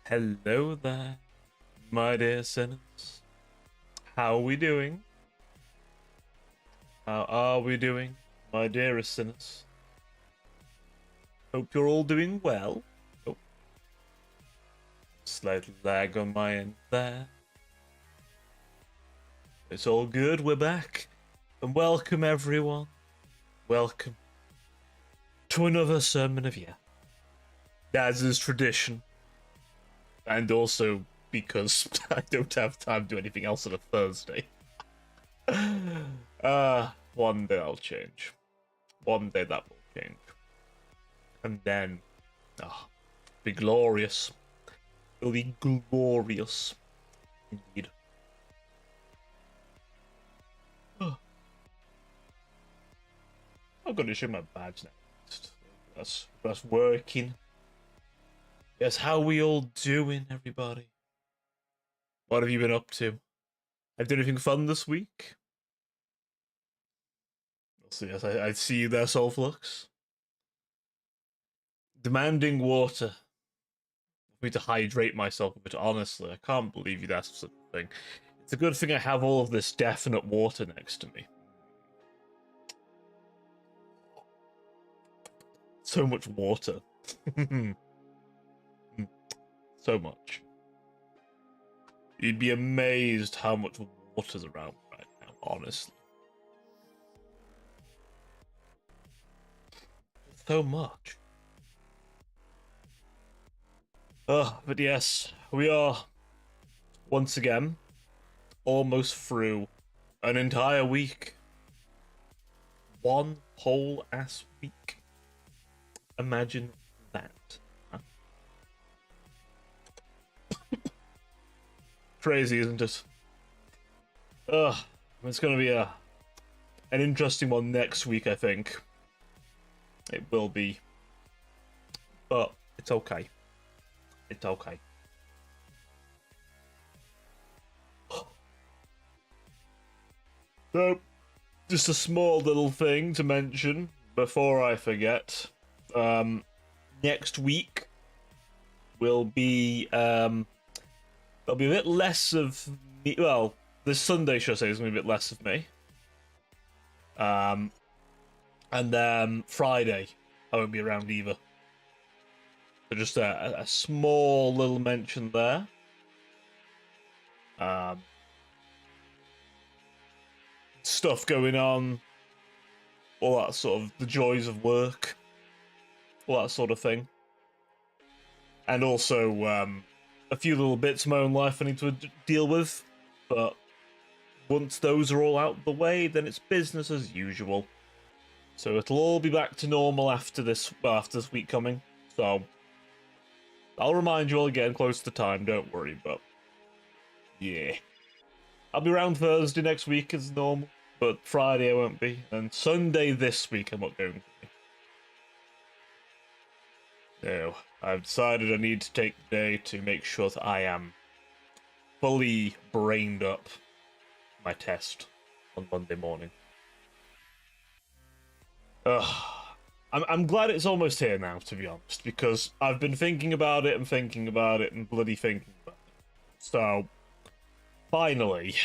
Hello there, my dear sinners. How are we doing? How are we doing, my dearest sinners? Hope you're all doing well. Oh, slight lag on my end there. It's all good, we're back. And welcome everyone. Welcome to another sermon of yeah. As is tradition. And also because I don't have time to do anything else on a Thursday. One day I'll change. One day that will change. And then, be glorious. It'll be glorious. Indeed. I'm gonna show my badge now. That's working. Yes, how we all doing, everybody? What have you been up to? Have you done anything fun this week? So yes, I see you there, Soulflux. Demanding water for me to hydrate myself a bit. Honestly, I can't believe you'd ask for such a thing. It's a good thing I have all of this definite water next to me. So much water. So much. You'd be amazed how much water's around right now, honestly. So much. But yes, we are once again almost through an entire week. One whole ass week. Imagine that. Huh? Crazy, isn't it? It's gonna be an interesting one next week, I think. It will be. But it's okay. It's okay. So, just a small little thing to mention before I forget. Next week will be there'll be a bit less of me. Well, this Sunday, should I say, is gonna be a bit less of me. And then Friday, I won't be around either. So just a small little mention there. Stuff going on, all that sort of the joys of work, all that sort of thing. And also a few little bits of my own life I need to deal with. But once those are all out of the way, then it's business as usual. So it'll all be back to normal after this week coming. So I'll remind you all again close to time, don't worry, but yeah. I'll be around Thursday next week as normal, but Friday I won't be. And Sunday this week I'm not going to be. No, I've decided I need to take the day to make sure that I am fully brained up for my test on Monday morning. I'm glad it's almost here now, to be honest, because I've been thinking about it and thinking about it and bloody thinking about it. So, finally,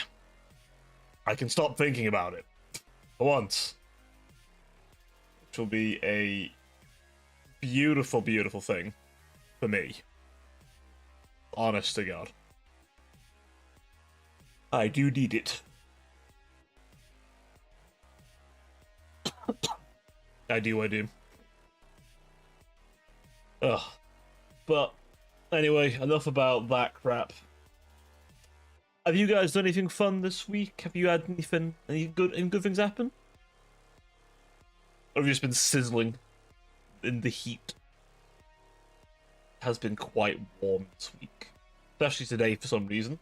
I can stop thinking about it. For once. Which will be a beautiful, beautiful thing for me. Honest to God. I do need it. I do. Ugh. But, anyway, enough about that crap. Have you guys done anything fun this week? Have you had any good things happen? Or have you just been sizzling in the heat? It has been quite warm this week. Especially today for some reason.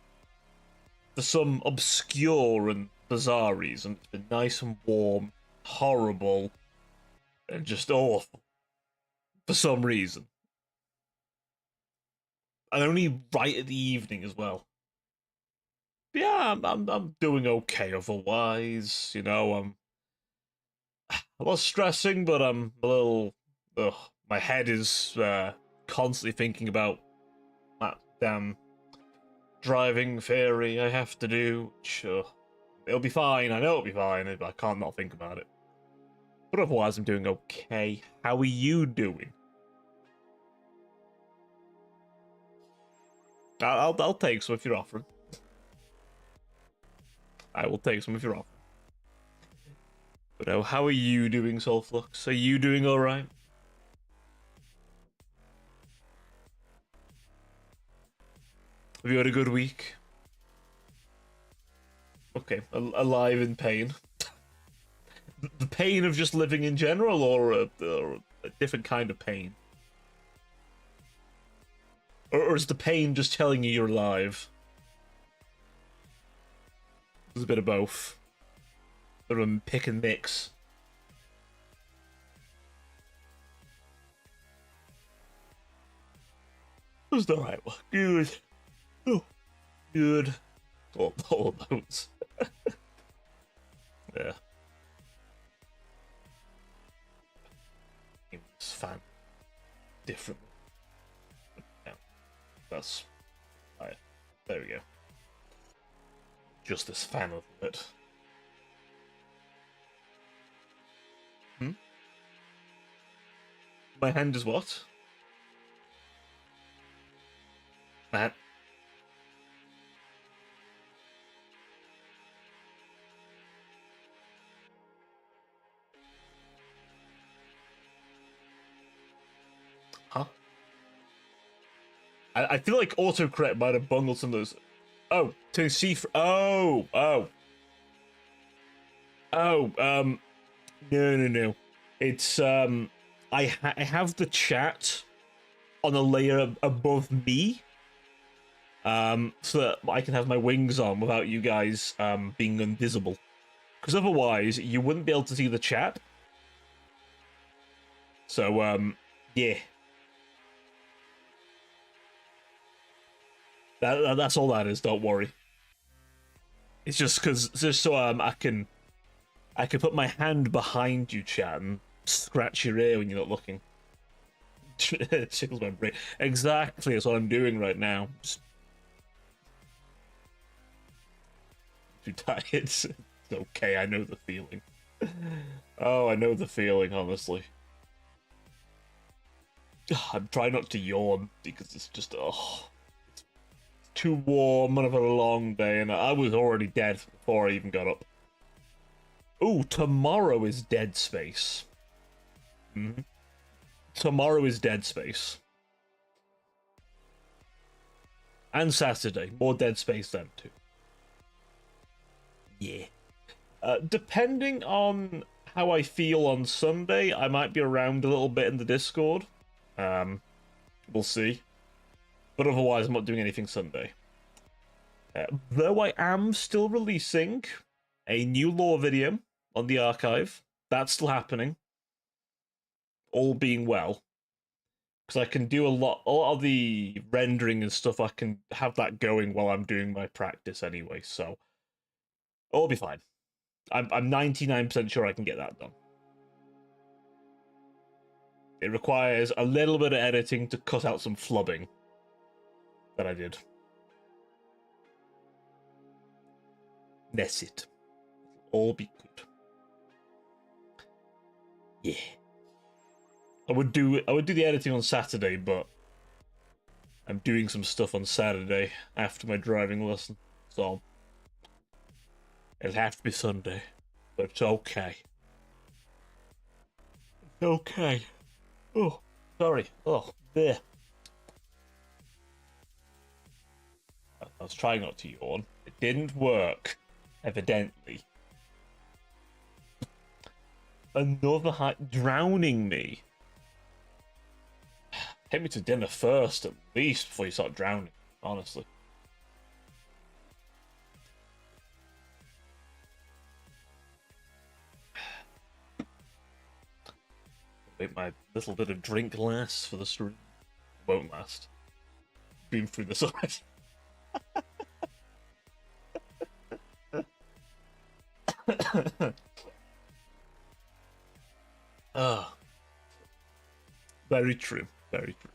For some obscure and bizarre reason, it's been nice and warm, horrible, and just awful. For some reason. And only right at the evening as well. Yeah, I'm doing okay otherwise. You know, I'm a lot stressing, but I'm a little. My head is constantly thinking about damn driving theory I have to do. Sure. It'll be fine. I know it'll be fine. I can't not think about it. But otherwise, I'm doing okay. How are you doing? I'll take some if you're offering. I will take some if you're offering. But how are you doing, Soulflux? Are you doing all right? Have you had a good week? Okay, alive in pain. The pain of just living in general, or a different kind of pain? Or is the pain just telling you you're alive? There's a bit of both. Sort of a pick and mix. It was the right one. Good. Oh, good. All those. Yeah. It's fan differently. Yeah, that's right. There we go. Just this fan of it. My hand is what? Matt. Huh? I feel like autocorrect might have bungled some of those. Oh, to see. Oh. No. It's I have the chat on a layer above me, so that I can have my wings on without you guys being invisible. Because otherwise, you wouldn't be able to see the chat. So yeah. That's all that is. Don't worry. It's just so I can put my hand behind you, chat, and scratch your ear when you're not looking. Tickles my brain. Exactly, that's what I'm doing right now. Just too tired. It's okay. I know the feeling. Oh, I know the feeling. Honestly, I'm trying not to yawn because it's just it's too warm and I've had a long day, and I was already dead before I even got up. Ooh, tomorrow is Dead Space. Tomorrow is Dead Space. And Saturday, more Dead Space then too. Yeah. Depending on how I feel on Sunday, I might be around a little bit in the Discord. We'll see. But otherwise, I'm not doing anything Sunday. Though I am still releasing a new lore video on the archive. That's still happening. All being well. Because I can do a lot of the rendering and stuff. I can have that going while I'm doing my practice anyway. So it'll be fine. I'm 99% sure I can get that done. It requires a little bit of editing to cut out some flubbing that I did. That's it. All be good. Yeah. I would do the editing on Saturday, but I'm doing some stuff on Saturday after my driving lesson, so it'll have to be Sunday. But it's okay. It's okay. Oh, sorry. Oh, there. I was trying not to yawn. It didn't work, evidently. Another height drowning me. Take me to dinner first, at least, before you start drowning, honestly. Make my little bit of drink last for the stream. Won't last. Been through this already. Ah. Very true. Very true.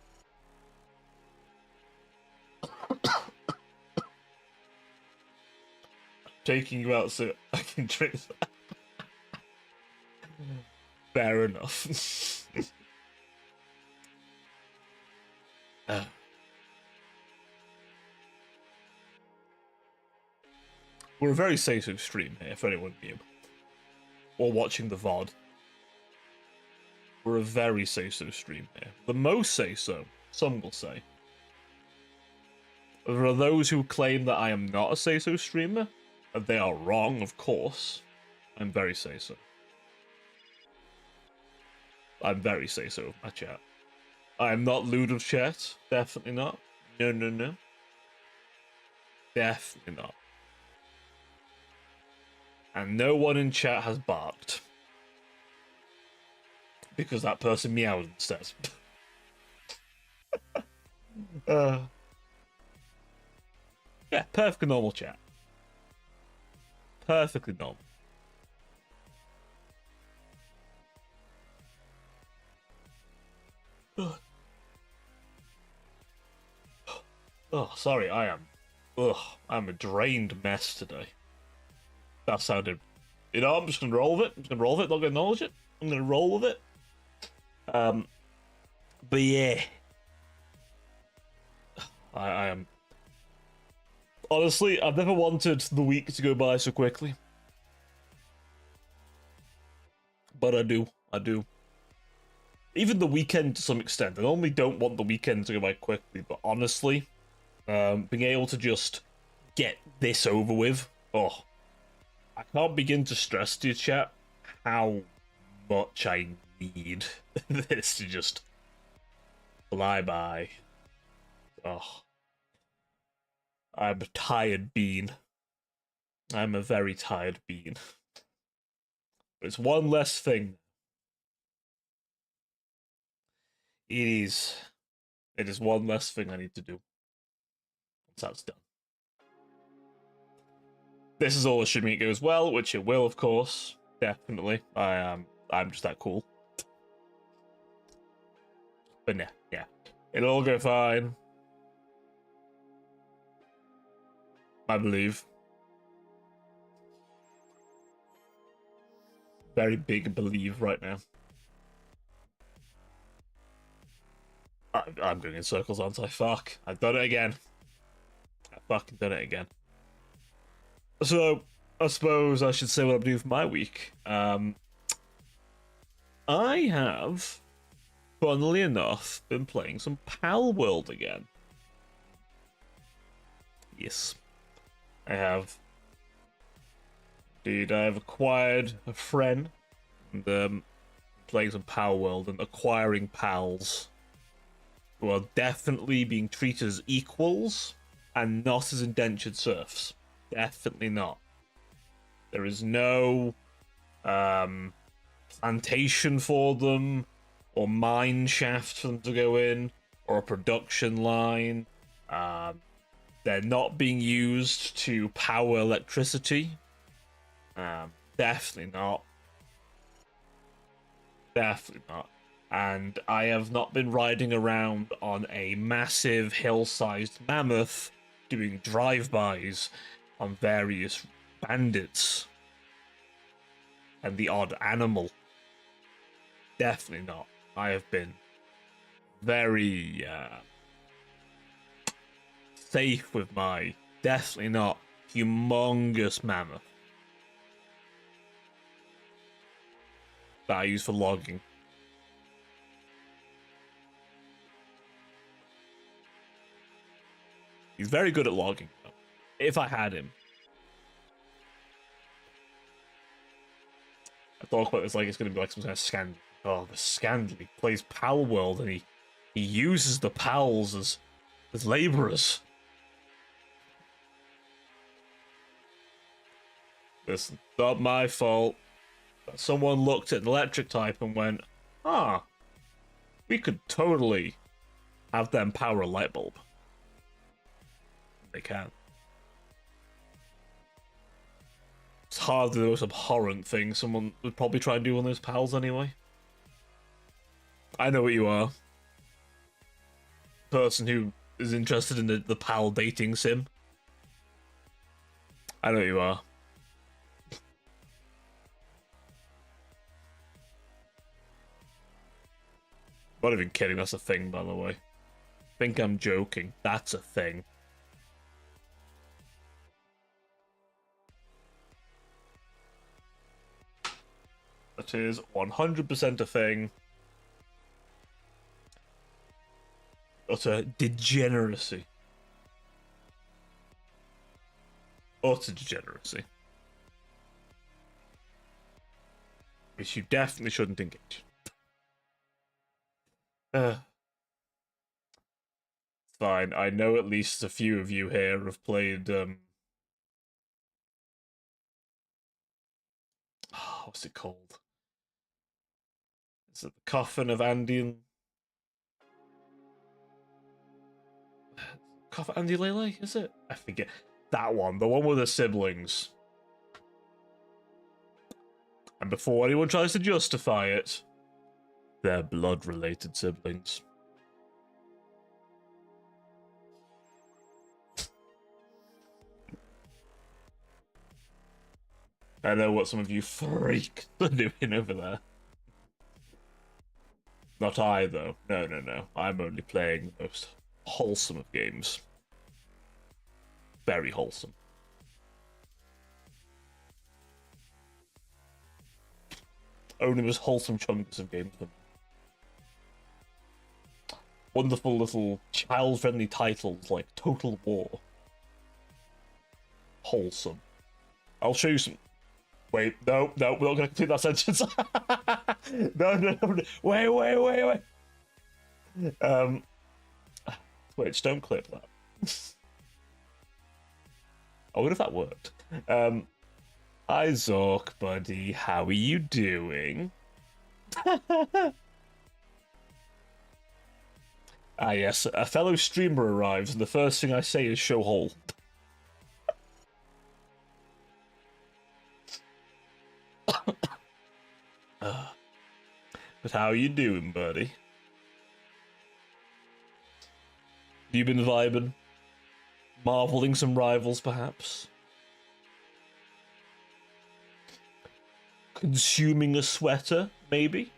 taking you out so I can drink that. Fair enough. We're a very say-so stream here, if anyone knew. Or watching the VOD. We're a very say-so stream here. The most say-so, some will say. There are those who claim that I am not a say-so streamer, and they are wrong, of course. I'm very say-so. I'm very say-so with my chat. I am not lewd of chat. Definitely not. No, no, no. Definitely not. And no one in chat has barked. Because that person meowed instead. Yeah, perfectly normal chat. Perfectly normal. Oh, sorry, I'm a drained mess today. That sounded... You know, I'm just gonna roll with it. I'm just gonna roll with it, not gonna acknowledge it. I'm gonna roll with it. But yeah. I am... Honestly, I've never wanted the week to go by so quickly. But I do. I do. Even the weekend to some extent. I normally don't want the weekend to go by quickly, but honestly, being able to just get this over with, oh, I can't begin to stress to you, chat, how much I need this to just fly by. Oh, I'm a tired bean. I'm a very tired bean. But it's one less thing. It is one less thing I need to do. Once that's done. This is all assuming it goes well, which it will, of course. Definitely. I'm just that cool. But nah, yeah. It'll all go fine. I believe. Very big believe right now. I'm going in circles, aren't I? Fuck. I've done it again. I've fucking done it again. So, I suppose I should say what I'm doing for my week. I have, funnily enough, been playing some Pal World again. Yes. I have. Indeed, I have acquired a friend and playing some Pal World and acquiring pals who are definitely being treated as equals and not as indentured serfs. Definitely not. There is no plantation for them, or mine shaft for them to go in, or a production line. They're not being used to power electricity. Definitely not. Definitely not. And I have not been riding around on a massive hill-sized mammoth doing drive-bys on various bandits and the odd animal. Definitely not. I have been very safe with my definitely not humongous mammoth that I use for logging. He's very good at logging, though. If I had him. I talk about this like it's going to be like some kind of scandal. Oh, the scandal. He plays Pal World and he uses the pals as laborers. Listen, not my fault. But someone looked at an electric type and went, ah, we could totally have them power a light bulb. They can. It's hardly the most abhorrent thing someone would probably try and do on those pals anyway. I know what you are. Person who is interested in the pal dating sim. I know what you are. Not even kidding, that's a thing, by the way. Think I'm joking. That's a thing. That is 100% a thing. Utter degeneracy. Utter degeneracy. Which you definitely shouldn't engage. Fine. I know at least a few of you here have played, what's it called? Is it the Coffin of Andean? Coffin Andy Lele, is it? I forget. That one. The one with the siblings. And before anyone tries to justify it, they're blood-related siblings. I know what some of you freaks are doing over there. Not I, though. No. I'm only playing the most wholesome of games. Very wholesome. Only the most wholesome chunks of games. Wonderful little child-friendly titles like Total War. Wholesome. I'll show you some... Wait, no, we're not going to complete that sentence. No. Wait. Wait, just don't clip that. I wonder if that worked. Hi, Zork, buddy. How are you doing? Ah, yes. A fellow streamer arrives, and the first thing I say is show hole. But how you doing, buddy? You been vibing? Marveling some rivals, perhaps? Consuming a sweater, maybe?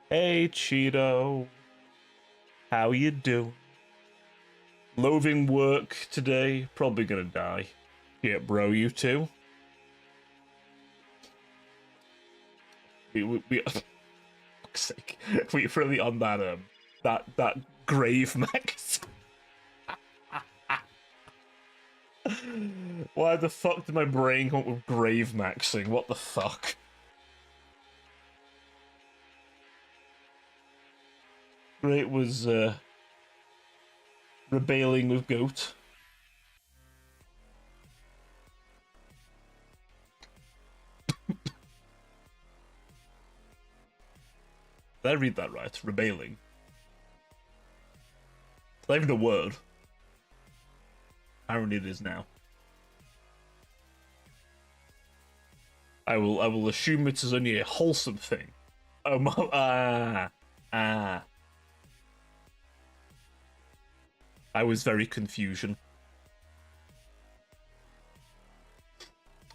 Hey, Cheeto. How you doing? Loathing work today, probably gonna die. Yeah, bro, you too? We fuck's sake. We're really on that, that grave max. Why the fuck did my brain come up with grave maxing? What the fuck? Great was, rebelling with goat. Did I read that right? Rebelling. Is that even a word? Apparently it is now. I will assume it is only a wholesome thing. I was very confusion.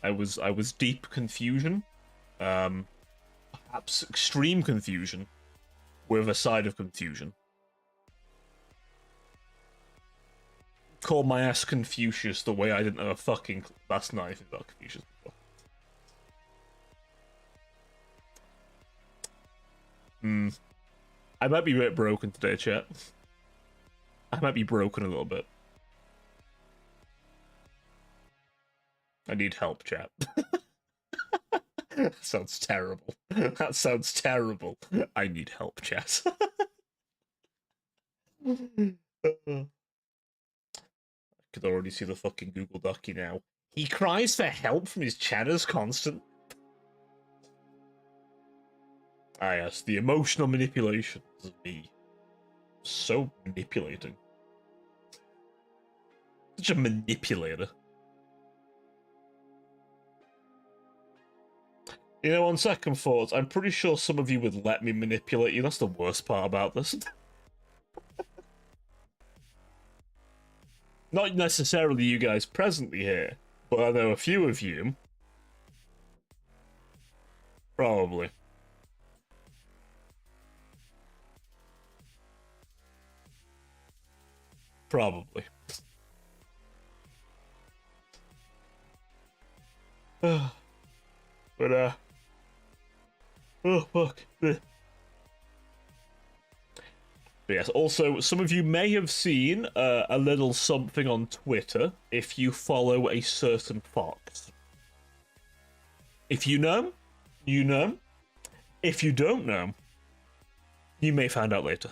I was deep confusion. Perhaps extreme confusion with a side of confusion. Call my ass Confucius the way I didn't know a fucking last night about Confucius before. I might be a bit broken today, chat. I might be broken a little bit. I need help, chat. That sounds terrible. That sounds terrible. I need help, chat. I could already see the fucking Google Docky now. He cries for help from his chatters constant. Ah, yes, the emotional manipulations of me. So manipulating. Such a manipulator. You know, on second thoughts, I'm pretty sure some of you would let me manipulate you. That's the worst part about this. Not necessarily you guys presently here, but I know a few of you. Probably. Probably. But, oh, fuck. But yes, also, some of you may have seen a little something on Twitter if you follow a certain fox. If you know, you know. If you don't know, you may find out later.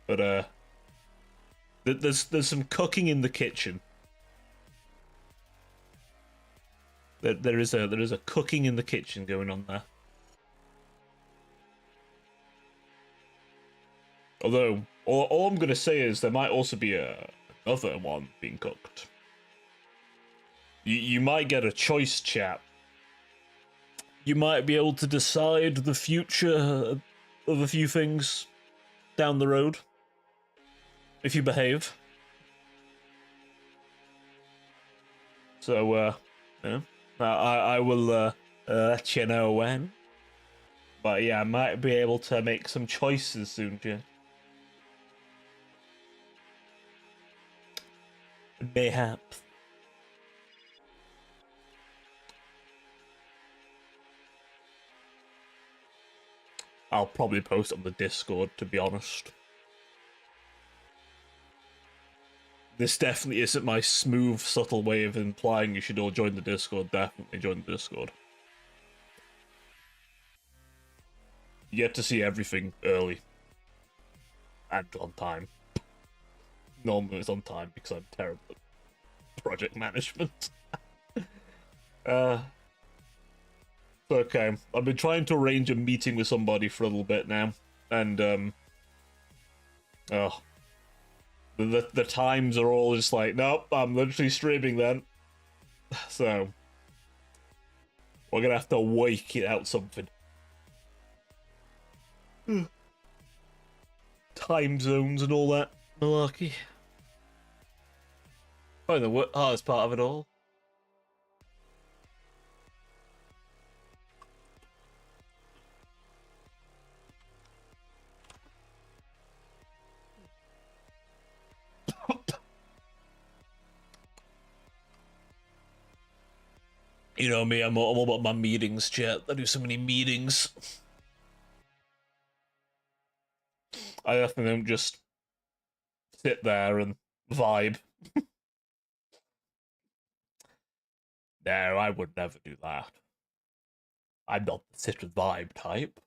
But, there's some cooking in the kitchen. There is a cooking in the kitchen going on there. Although, all I'm going to say is there might also be another one being cooked. You might get a choice, chap. You might be able to decide the future of a few things down the road. If you behave. So, yeah. I will let you know when. But yeah, I might be able to make some choices soon, Jim. Mayhaps. I'll probably post on the Discord, to be honest. This definitely isn't my smooth, subtle way of implying you should all join the Discord. Definitely join the Discord. You get to see everything early. And on time. Normally it's on time because I'm terrible at project management. Okay. I've been trying to arrange a meeting with somebody for a little bit now. And, the times are all just like, nope, I'm literally streaming then. So, we're gonna have to wake it out something. Time zones and all that malarkey. Probably the hardest part of it all. You know me, I'm all about my meetings, chat. I do so many meetings. I definitely don't just sit there and vibe. No, I would never do that. I'm not the sit and vibe type.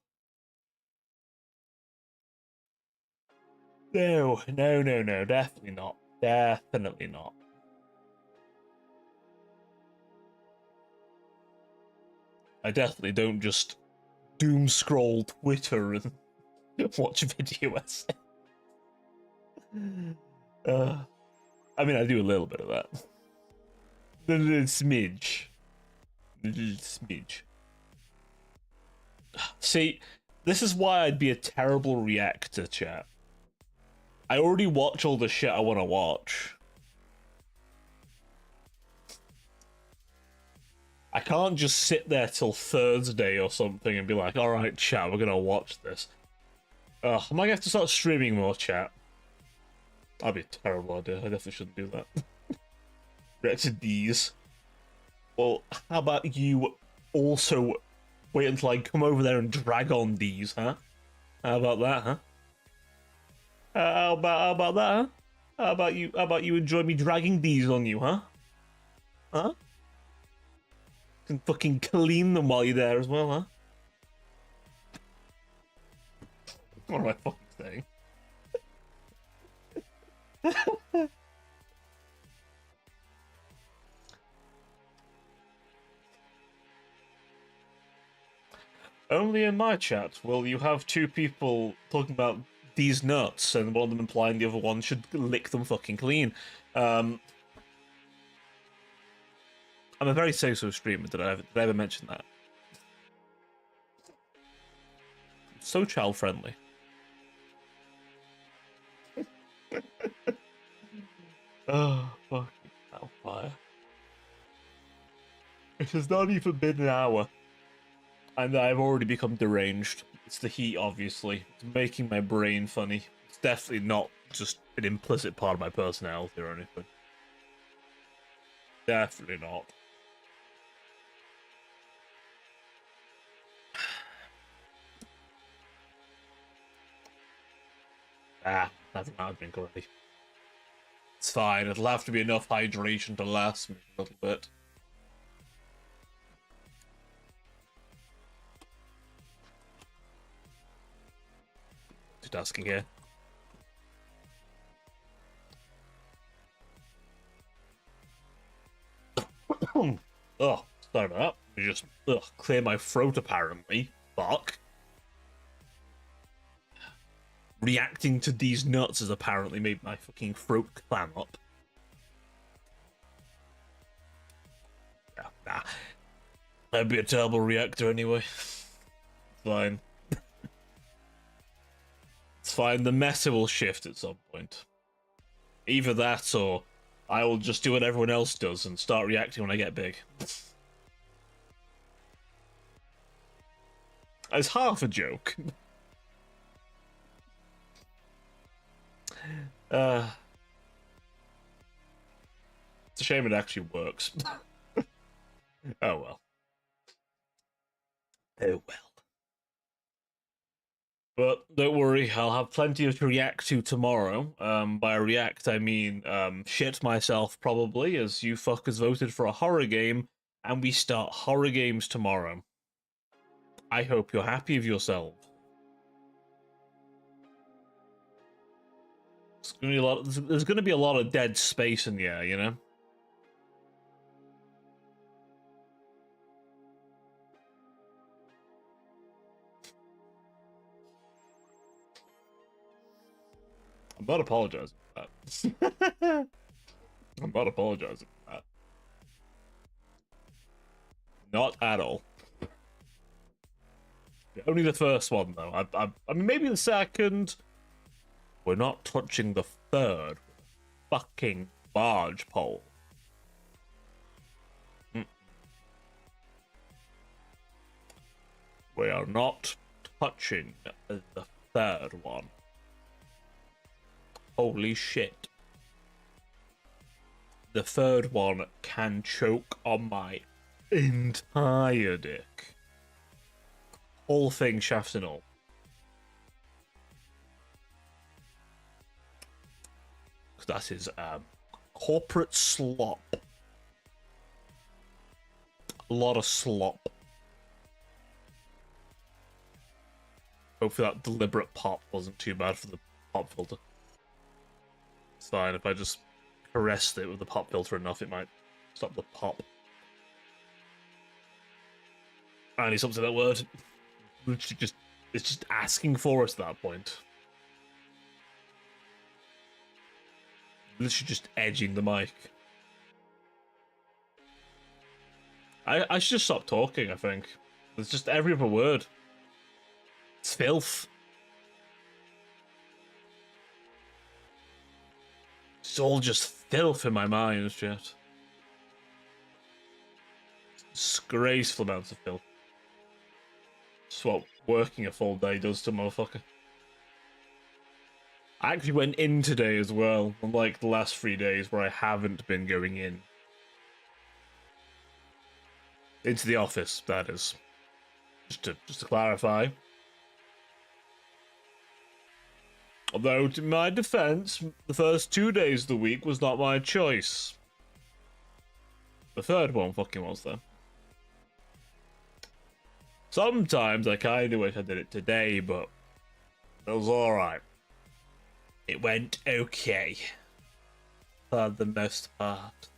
No, definitely not. Definitely not. I definitely don't just doom scroll Twitter and watch video essays. I mean, I do a little bit of that. A little smidge. A little smidge. See, this is why I'd be a terrible reactor, chat. I already watch all the shit I want to watch. I can't just sit there till Thursday or something and be like, alright, chat, we're gonna watch this. Ugh, I might have to start streaming more, chat. That'd be a terrible idea. I definitely shouldn't do that. React to these. Well, how about you also wait until I come over there and drag on these, huh? How about that, huh? How about that, huh? How about you enjoy me dragging these on you, huh? Huh? Can fucking clean them while you're there as well, huh? What am I fucking saying? Only in my chat will you have two people talking about these nuts and one of them implying the other one should lick them fucking clean. I'm a very say-so streamer. Did I ever mention that? So child-friendly. Oh, fucking hellfire. It has not even been an hour, and I've already become deranged. It's the heat, obviously. It's making my brain funny. It's definitely not just an implicit part of my personality or anything. Definitely not. I think I've drink already. It's fine. It'll have to be enough hydration to last me a little bit. Multitasking here. Oh, sorry about that. Let me just clear my throat, apparently. Fuck. Reacting to these nuts has apparently made my fucking throat clam up. Yeah, nah. That'd be a terrible reactor anyway. Fine. It's fine. The meta will shift at some point. Either that or I will just do what everyone else does and start reacting when I get big. It's half a joke. It's a shame it actually works. Oh well. Oh well. But don't worry, I'll have plenty to react to tomorrow. By react, I mean shit myself probably, as you fuckers voted for a horror game, and we start horror games tomorrow. I hope you're happy with yourself. There's going to be a lot of dead space in the air, you know? I'm not apologizing for that. I'm not apologizing for that. Not at all. Only the first one, though. I mean, maybe the second. We're not touching the third. Fucking barge pole. We are not touching the third one. Holy shit. The third one can choke on my entire dick. Whole thing, shafts and all. That is corporate slop. A lot of slop. Hopefully that deliberate pop wasn't too bad for the pop filter. It's fine, if I just caressed it with the pop filter enough, it might stop the pop. I need something that word. It's just asking for us at that point. Literally just edging the mic. I should just stop talking, I think. It's just every other word. It's filth. It's all just filth in my mind, shit. Disgraceful amounts of filth. That's what working a full day does to a motherfucker. I actually went in today as well, unlike the last 3 days where I haven't been going in. Into the office, that is. Just to clarify. Although, to my defense, the first 2 days of the week was not my choice. The third one fucking was, though. Sometimes I kinda wish I did it today, but it was alright. It went okay. For the most part.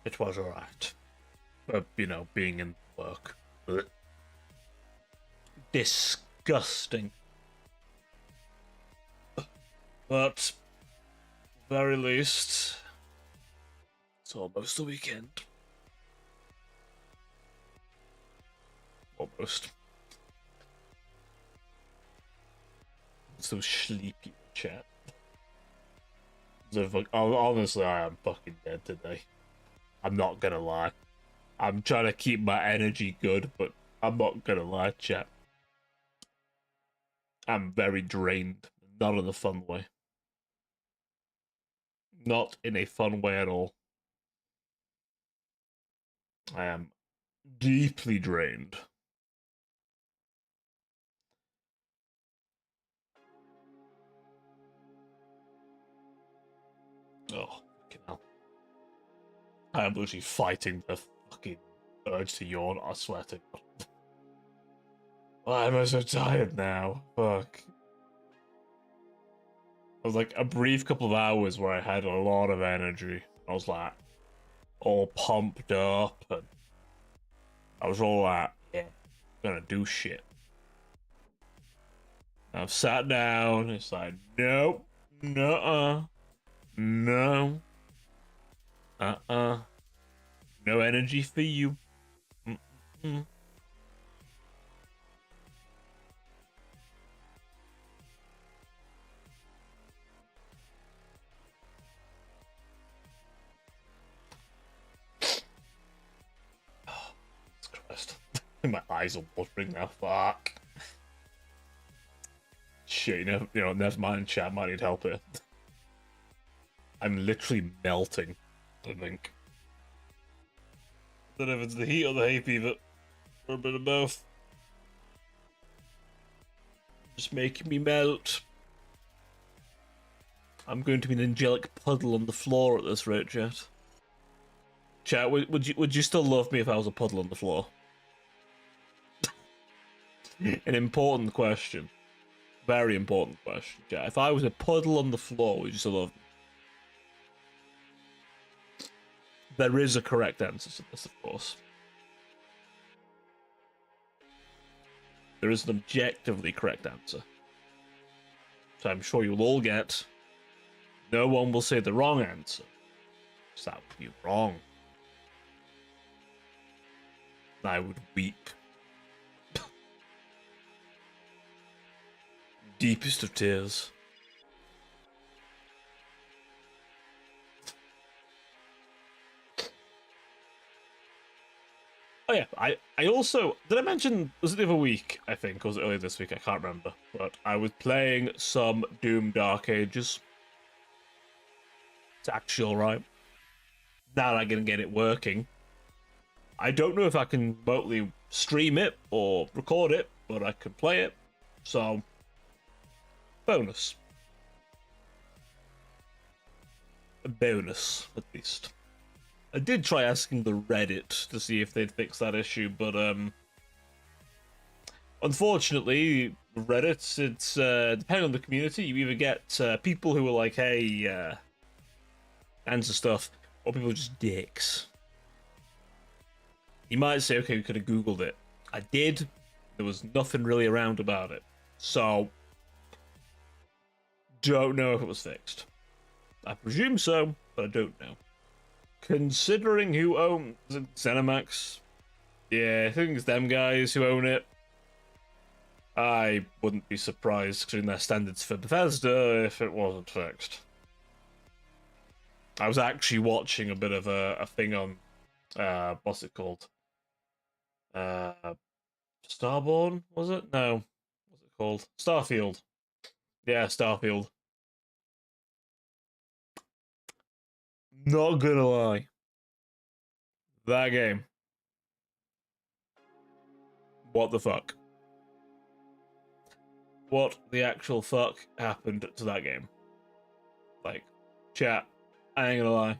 It was alright. But, you know, being in work. Blech. Disgusting. But, very least, it's almost the weekend. Almost. So sleepy, chat. So, honestly, I am fucking dead today. I'm not gonna lie. I'm trying to keep my energy good, but I'm not gonna lie, chat. I'm very drained. Not in a fun way. Not in a fun way at all. I am deeply drained. Oh, fucking hell. I am literally fighting the fucking urge to yawn, I swear to God. Why am I so tired now? Fuck. It was like a brief couple of hours where I had a lot of energy. I was like all pumped up, and I was all like, yeah, gonna do shit. I've sat down, it's like, nope, nuh-uh, no, uh-uh, no energy for you. Mm-mm. Oh, Jesus Christ. My eyes are watering now, fuck. Shit, never mind, chat, might need help here. I'm literally melting, I think. I don't know if it's the heat or the hay fever, or a bit of both. Just making me melt. I'm going to be an angelic puddle on the floor at this rate, chat. Chat, would you still love me if I was a puddle on the floor? An important question. Very important question, chat. If I was a puddle on the floor, would you still love me? There is a correct answer to this, of course. There is an objectively correct answer. So I'm sure you'll all get. No one will say the wrong answer. Because that would be wrong. I would weep. Deepest of tears. Oh yeah, I also did I mention, was it the other week, I think, or was it earlier this week? I can't remember. But I was playing some Doom Dark Ages. It's actually alright. Now I can get it working. I don't know if I can remotely stream it or record it, but I can play it. So bonus. A bonus, at least. I did try asking the Reddit to see if they'd fix that issue, but unfortunately, Reddit, it's depending on the community, you either get people who are like, hey, answer stuff, or people are just dicks. You might say, okay, we could have Googled it. I did. There was nothing really around about it. So, don't know if it was fixed. I presume so, but I don't know. Considering who owns it, ZeniMax, yeah, I think it's them guys who own it. I wouldn't be surprised, considering their standards for Bethesda, if it wasn't fixed. I was actually watching a bit of a thing on, what's it called? Starborn, was it? No. What's it called? Starfield. Yeah, Starfield. Not gonna lie. That game. What the fuck? What the actual fuck happened to that game? Like, chat, I ain't gonna lie.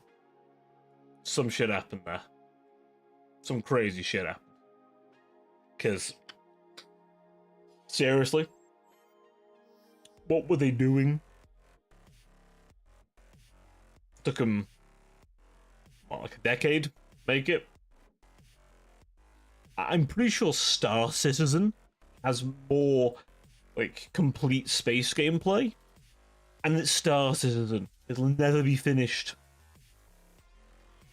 Some shit happened there. Some crazy shit happened. Because, seriously? What were they doing? Took them, what, like a decade? Make it? I'm pretty sure Star Citizen has more, like, complete space gameplay. And it's Star Citizen. It'll never be finished.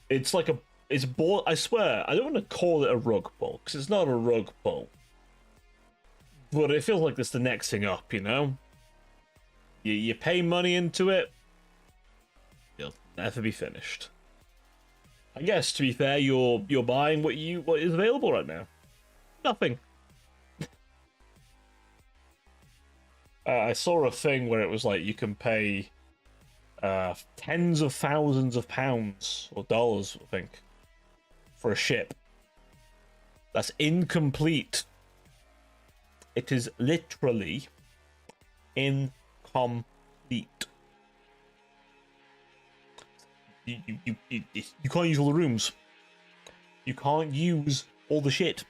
It's like it's ball. I swear, I don't want to call it a rug pull, because it's not a rug pull. But it feels like it's the next thing up, you know? You pay money into it, it'll never be finished. I guess to be fair, you're buying what is available right now. Nothing. I saw a thing where it was like you can pay tens of thousands of pounds or dollars, I think, for a ship that's incomplete. It is literally incomplete. You can't use all the rooms. You can't use all the shit.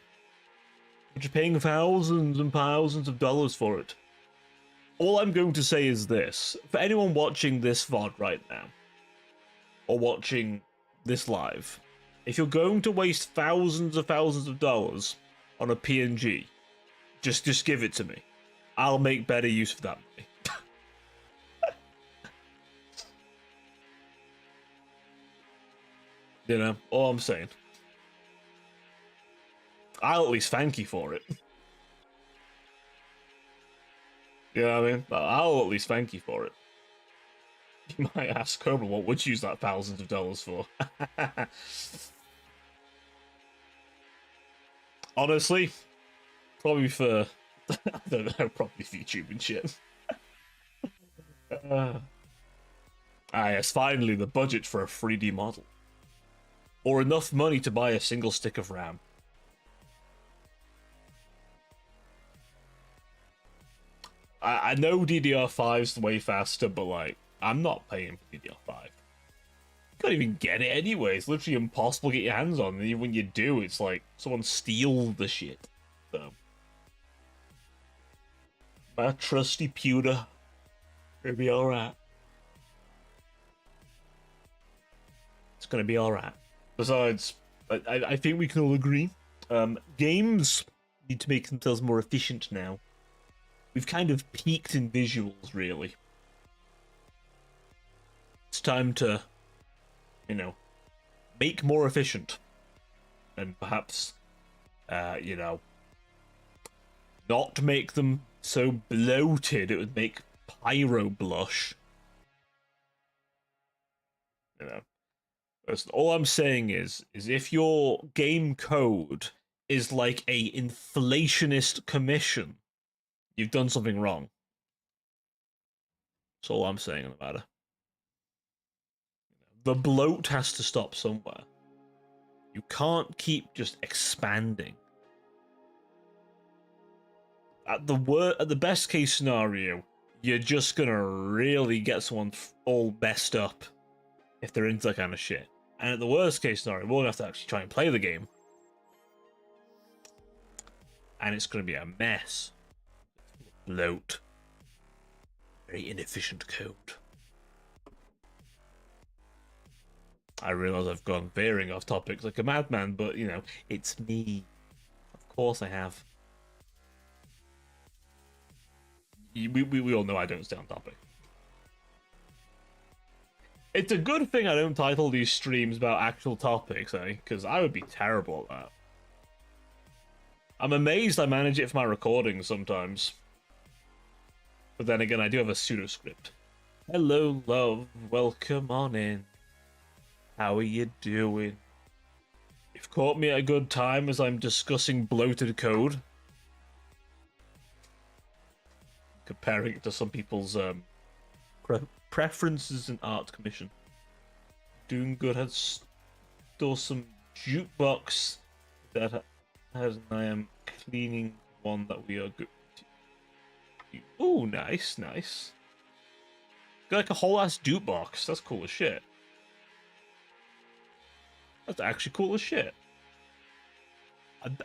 You're just paying thousands and thousands of dollars for it. All I'm going to say is this. For anyone watching this VOD right now, or watching this live, if you're going to waste thousands of dollars on a PNG, just give it to me. I'll make better use of that money. You know, all I'm saying. I'll at least thank you for it. You know what I mean? I'll at least thank you for it. You might ask Cobra, what would you use that thousands of dollars for? Honestly, probably for, I don't know, probably for YouTube and shit. Yes, finally, the budget for a 3D model. Or enough money to buy a single stick of RAM. I know DDR5's way faster, but like, I'm not paying for DDR5. You can't even get it anyway. It's literally impossible to get your hands on. And even when you do, it's like someone steals the shit. So, my trusty pewter, it'll be alright. It's gonna be alright. Besides, I think we can all agree, games need to make themselves more efficient now. We've kind of peaked in visuals, really. It's time to, you know, make more efficient. And perhaps, you know, not make them so bloated it would make Pyro blush. You know. All I'm saying is if your game code is like a inflationist commission, you've done something wrong. That's all I'm saying on the matter. The bloat has to stop somewhere. You can't keep just expanding. At the best case scenario, you're just gonna really get someone all messed up if they're into that kind of shit. And at the worst case scenario, we're gonna have to actually try and play the game. And it's gonna be a mess. Bloat. Very inefficient code. I realise I've gone veering off topics like a madman, but you know, it's me. Of course I have. We all know I don't stay on topic. It's a good thing I don't title these streams about actual topics, eh? Because I would be terrible at that. I'm amazed I manage it for my recordings sometimes. But then again, I do have a pseudo script. Hello, love. Welcome on in. How are you doing? You've caught me at a good time as I'm discussing bloated code. Comparing it to some people's preferences in art commission. Doing good. Had stole some jukebox that has. I am cleaning one that we are good. Oh, nice, nice. Got like a whole ass jukebox. That's cool as shit. That's actually cool as shit.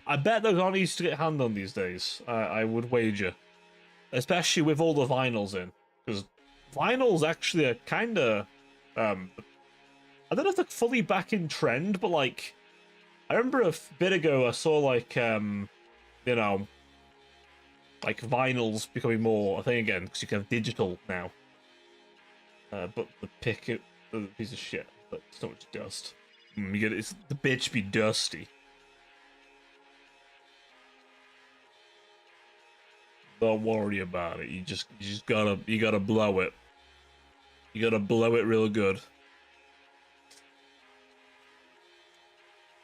I bet those aren't easy to get hand on these days. I would wager, especially with all the vinyls in, because vinyls actually are kind of I don't know if they're fully back in trend, but like I remember a bit ago I saw like you know, like vinyls becoming more a thing again because you can have digital now. But the piece of shit, but so much dust. You get it's the bitch be dusty. Don't worry about it. You just gotta blow it. You gotta blow it real good.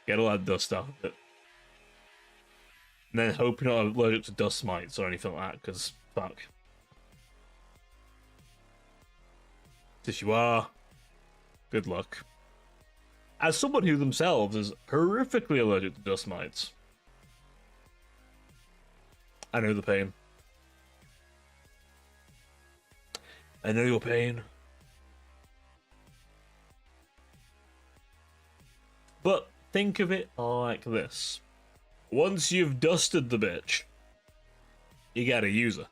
Get all that dust out of it. And then hope you're not allergic to dust mites or anything like that, because fuck. If you are, good luck. As someone who themselves is horrifically allergic to dust mites, I know the pain. I know your pain. But think of it like this. Once you've dusted the bitch, you gotta use her.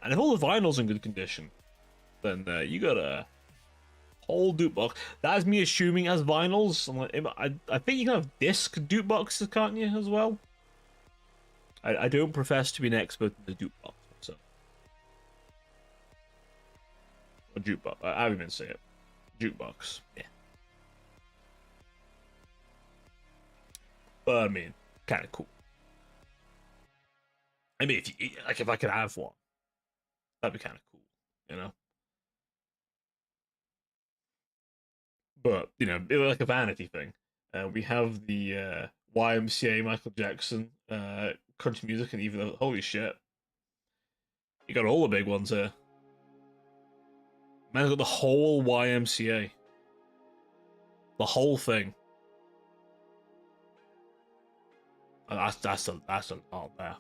And if all the vinyl's in good condition, then you got a whole dupe box. That's me assuming it has vinyls. I think you can have disc dupe boxes, can't you, as well? I don't profess to be an expert in the dupe box, so. Or jukebox. I haven't even say it. Jukebox. Yeah. But I mean, kind of cool. I mean, if I could have one, that'd be kind of cool, you know. But you know, it was like a vanity thing. We have the YMCA Michael Jackson country music, and even though, holy shit, you got all the big ones here. Man, got the whole YMCA, the whole thing. That's a lot there.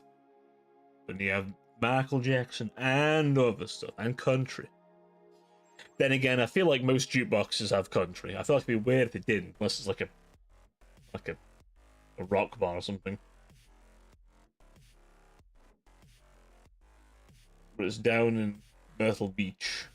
Then you have Michael Jackson and other stuff and country. Then again, I feel like most jukeboxes have country. I feel like it'd be weird if they didn't, unless it's like a rock bar or something. But it's down in Myrtle Beach.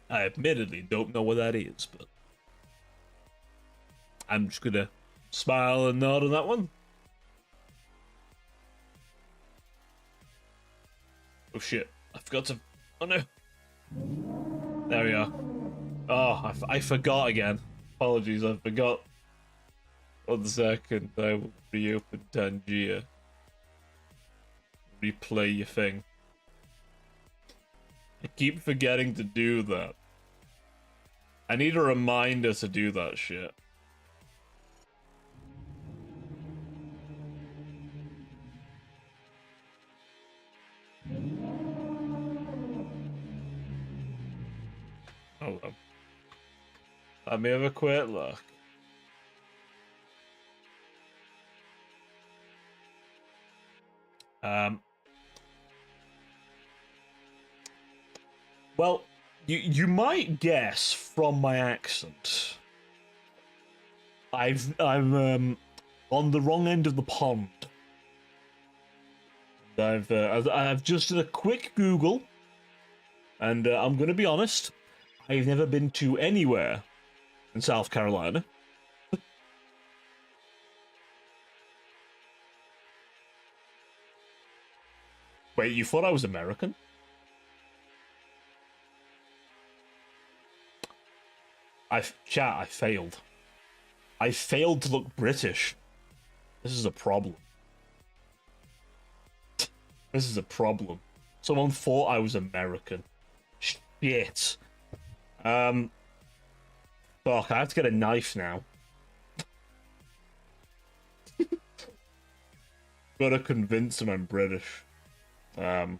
I admittedly don't know what that is, but I'm just gonna smile and nod on that one. Oh shit, I forgot to... Oh no. There we are. Oh, I forgot again. Apologies, I forgot. 1 second, I will reopen Tangier. Replay your thing. I keep forgetting to do that. I need a reminder to do that shit. Hold on. Let me have a quick look. Well, you might guess from my accent, I'm on the wrong end of the pond. I've just did a quick Google, and I'm gonna be honest, I've never been to anywhere in South Carolina. Wait, you thought I was American? I failed. I failed to look British. This is a problem. This is a problem. Someone thought I was American. Shit. Fuck, I have to get a knife now. Gotta convince him I'm British. If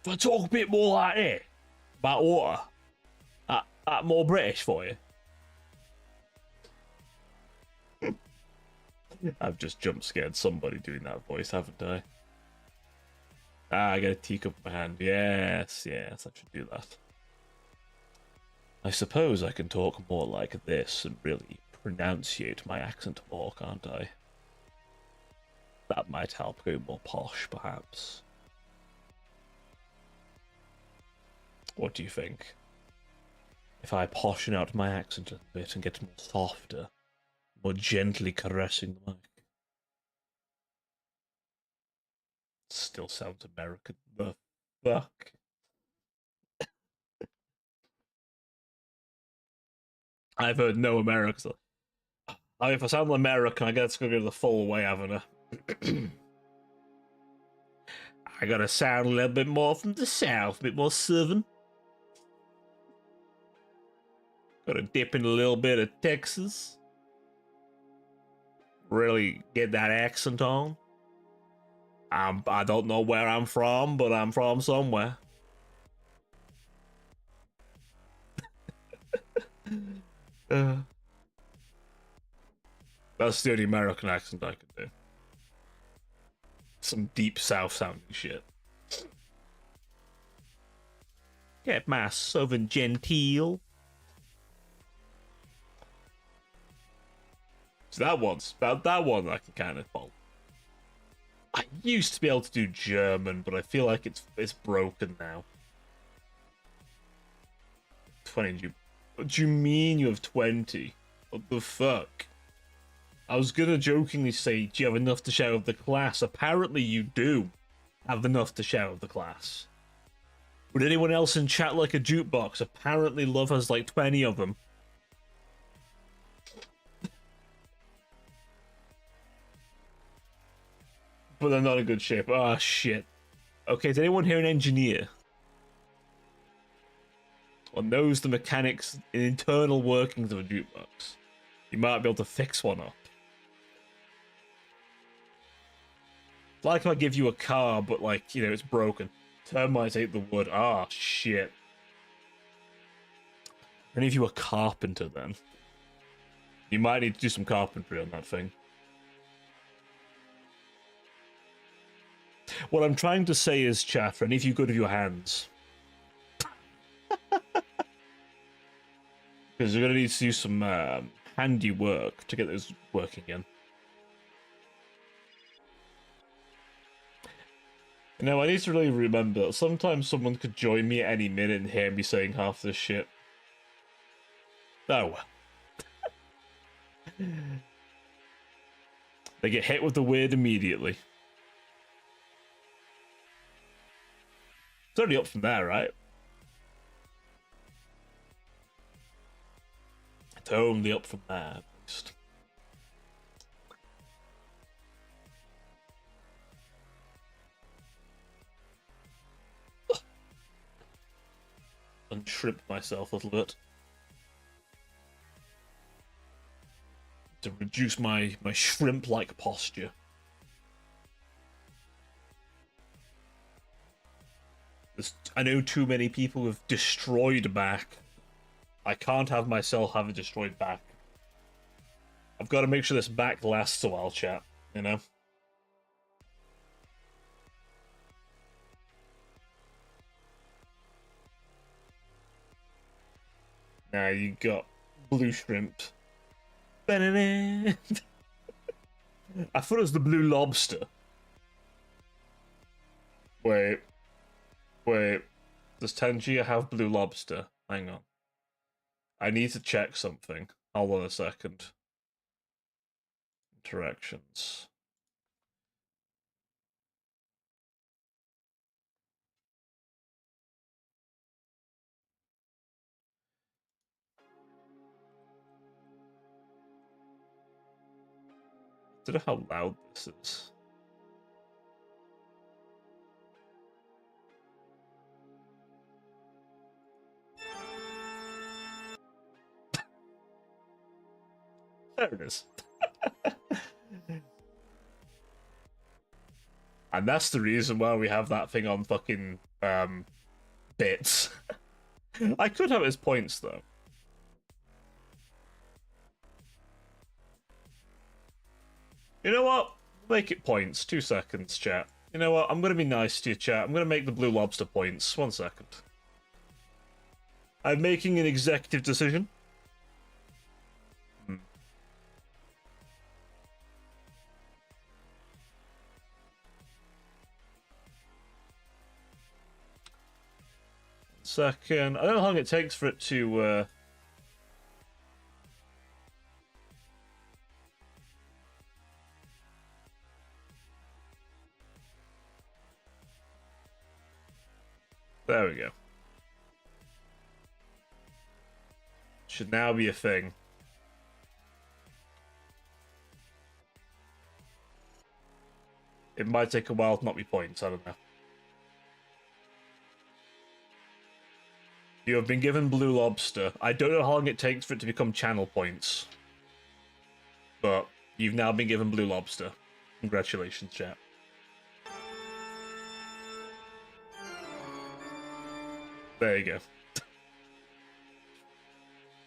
I talk a bit more like it about water, that more British for you. I've just jump scared somebody doing that voice, haven't I? Ah, I got a teacup in my hand. Yes, I should do that. I suppose I can talk more like this and really pronunciate my accent more, can't I? That might help go more posh, perhaps. What do you think? If I poshen out my accent a bit and get more softer, more gently caressing the mic. Still sounds American. The fuck? I've heard no American. I mean, if I sound American, I guess I'm gonna go the full way, haven't I? I gotta sound a little bit more from the south, a bit more southern. Gotta dip in a little bit of Texas. Really get that accent on. I don't know where I'm from, but I'm from somewhere. That's the only American accent I can do. Some deep south sounding shit. Get my southern genteel. So that one I can kind of follow. I used to be able to do German, but I feel like it's broken now. 20. What do you mean you have 20? What the fuck? I was gonna jokingly say, do you have enough to share with the class? Apparently you do have enough to share with the class. Would anyone else in chat like a jukebox? Apparently Love has like 20 of them. But they're not in good shape. Ah, shit. Okay, is anyone here an engineer? Or knows the mechanics and internal workings of a jukebox? You might be able to fix one up. It's like if I give you a car, but like, you know, it's broken. Termites ate the wood. Ah, shit. Are any of you a carpenter then? You might need to do some carpentry on that thing. What I'm trying to say is, chat, for any of you good with your hands. Because you're going to need to do some handy work to get those working again. You know, I need to really remember that sometimes someone could join me at any minute and hear me saying half this shit. Oh. They get hit with the weird immediately. It's only up from there, right? It's only up from there, at least. Unshrimp myself a little bit. To reduce my shrimp-like posture. I know too many people have destroyed back. I can't have myself have a destroyed back. I've got to make sure this back lasts a while, chat, you know? Now you got blue shrimp. I thought it was the blue lobster. Wait. Does Tangier have blue lobster? Hang on. I need to check something. Hold on a second. Interactions. I don't know how loud this is. There it is. And that's the reason why we have that thing on fucking bits. I could have his points though. You know what? Make it points. 2 seconds, chat. You know what? I'm gonna be nice to you, chat. I'm gonna make the blue lobster points. 1 second. I'm making an executive decision. Second. I don't know how long it takes for it to There we go. Should now be a thing. It might take a while to not be points, I don't know. You have been given Blue Lobster. I don't know how long it takes for it to become channel points. But you've now been given Blue Lobster. Congratulations, chat. There you go.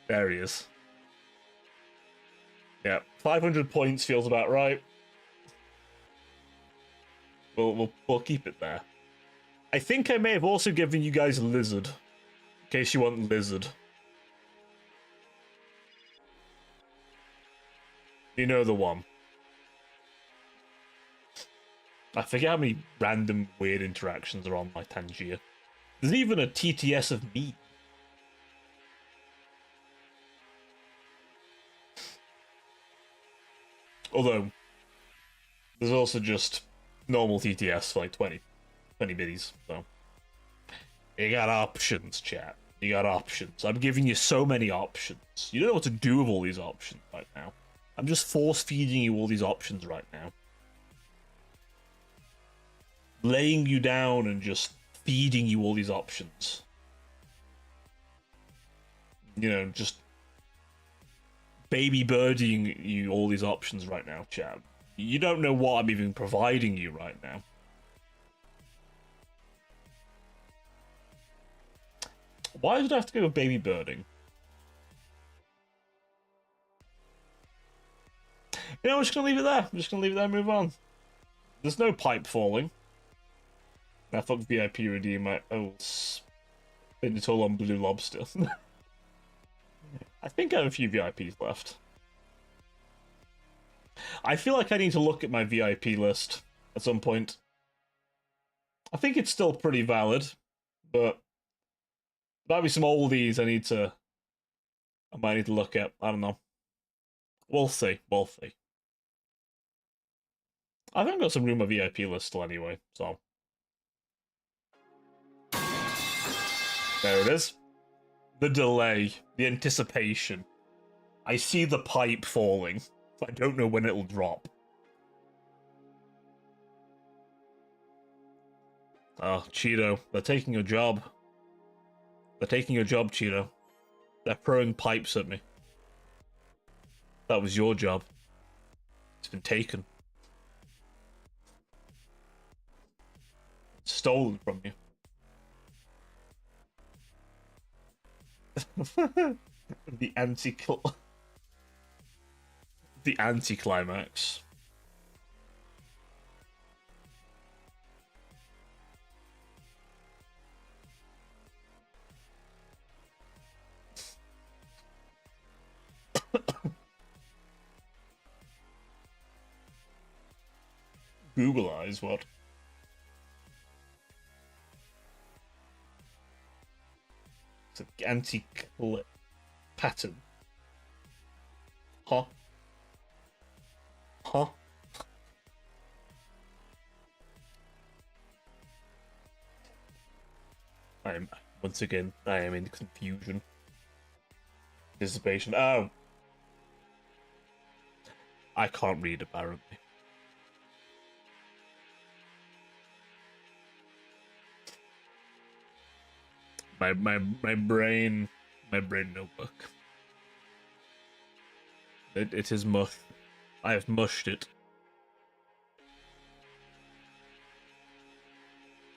There he is. Yeah, 500 points feels about right. We'll keep it there. I think I may have also given you guys Lizard. In case you want Lizard. You know the one. I forget how many random weird interactions are on my Tangier. There's even a TTS of me. Although, there's also just normal TTS for like 20 biddies, so. You got options, chat. You got options. I'm giving you so many options. You don't know what to do with all these options right now. I'm just force-feeding you all these options right now. Laying you down and just feeding you all these options. You know, just baby birding you all these options right now, chat. You don't know what I'm even providing you right now. Why did I have to go with baby birding? You know, I'm just gonna leave it there. I'm just gonna leave it there and move on. There's no pipe falling. I thought VIP redeem. Oh, spend it all on Blue Lobster. I think I have a few VIPs left. I feel like I need to look at my VIP list at some point. I think it's still pretty valid, but there might be some oldies I might need to look at. I don't know. We'll see. We'll see. I think I've got some room on my VIP list still anyway, so. There it is. The delay, the anticipation. I see the pipe falling. I don't know when it'll drop. Oh, Cheeto, they're taking your job. They're taking your job, Cheeto. They're throwing pipes at me. That was your job. It's been taken. It's stolen from you. The anticlimax. Google eyes, what? It's an anti-clip pattern. Huh? Huh? Once again, I am in confusion. Anticipation. Oh! I can't read, apparently. My brain notebook. It is mush. I have mushed it.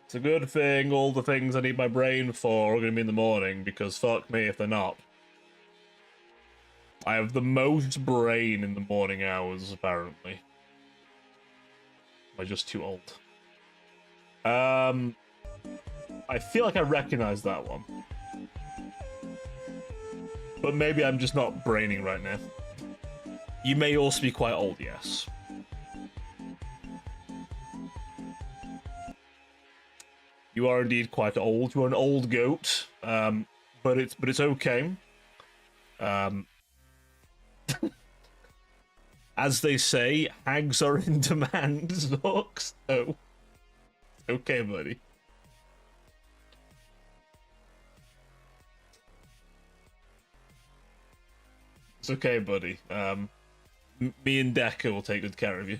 It's a good thing all the things I need my brain for are going to be in the morning, because fuck me if they're not. I have the most brain in the morning hours, apparently. Am I just too old? I feel like I recognize that one. But maybe I'm just not braining right now. You may also be quite old, yes. You are indeed quite old. You're an old goat. But it's okay. As they say, hags are in demand, Zorks. So, okay, buddy. It's okay, buddy. Me and Decker will take good care of you.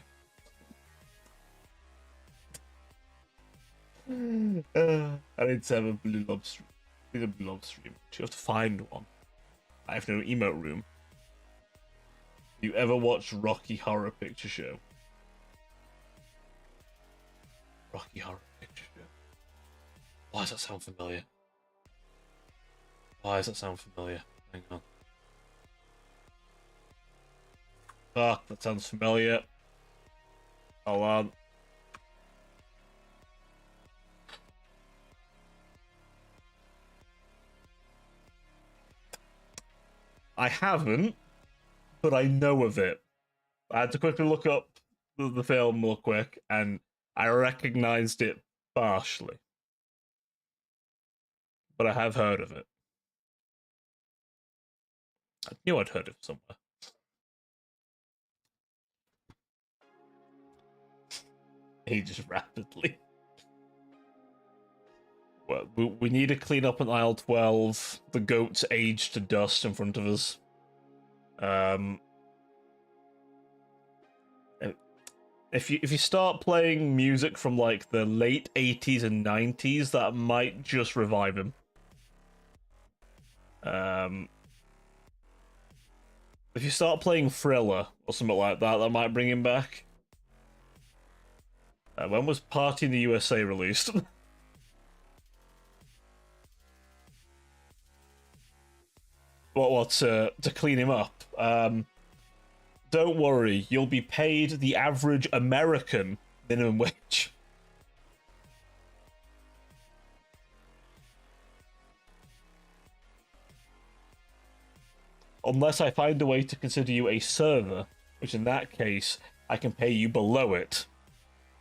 I need to have a blue lobster. Need a blue lobster emote. You have to find one. I have no emote room. You ever watch Rocky Horror Picture Show? Rocky Horror Picture Show. Why does that sound familiar? Why does that sound familiar? Hang on. Fuck, that sounds familiar. Hold on. I haven't, but I know of it. I had to quickly look up the film real quick, and I recognized it partially. But I have heard of it. I knew I'd heard of it somewhere. Ages rapidly. Well, we need to clean up on aisle 12. The goat's aged to dust in front of us. If you start playing music from like the late 80s and 90s, that might just revive him. If you start playing Thriller or something like that, that might bring him back. When was Party in the USA released? What to clean him up? Don't worry, you'll be paid the average American minimum wage. Unless I find a way to consider you a server, which in that case, I can pay you below it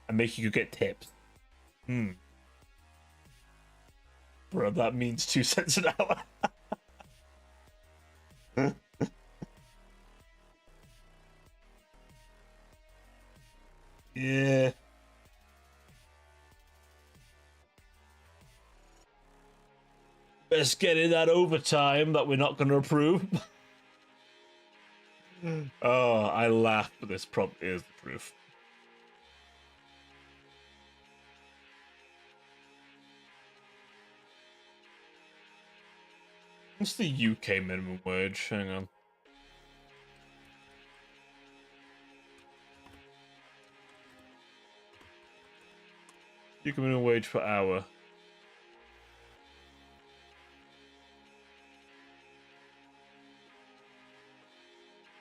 and make you get tips. Bro, that means 2 cents an hour. Yeah. Best get in that overtime that we're not going to approve. Oh, I laugh, but this probably is the truth. What's the UK minimum wage? Hang on. UK minimum wage per hour.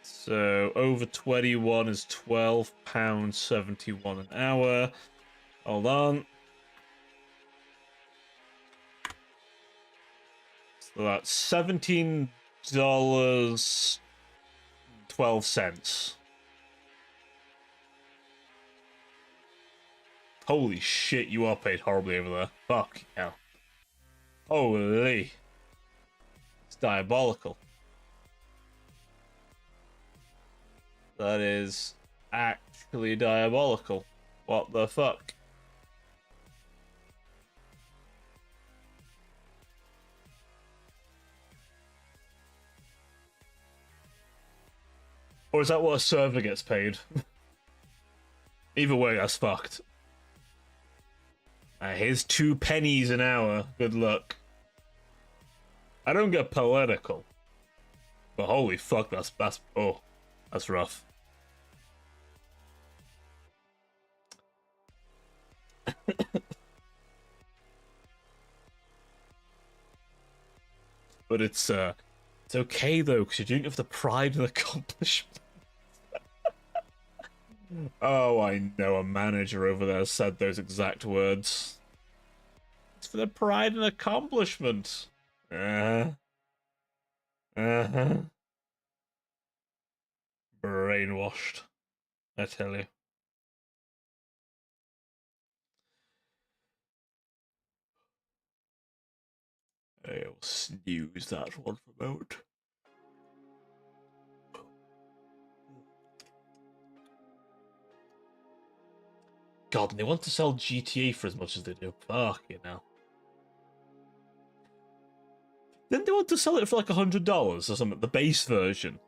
So over 21 is £12.71 an hour. Hold on. So that's $17.12. Holy shit, you are paid horribly over there. Fuck hell. Holy. It's diabolical. That is actually diabolical. What the fuck? Or is that what a server gets paid? Either way, that's fucked. Here's 2 pennies an hour. Good luck. I don't get political. But holy fuck, that's rough. But it's okay though, because you're doing it for the pride and accomplishment. Oh, I know a manager over there said those exact words. It's for the pride and accomplishment. Brainwashed, I tell you. I'll snooze that one for a moment. God, and they want to sell GTA for as much as they do. Fuck you know. Then they want to sell it for like $100 or something, the base version.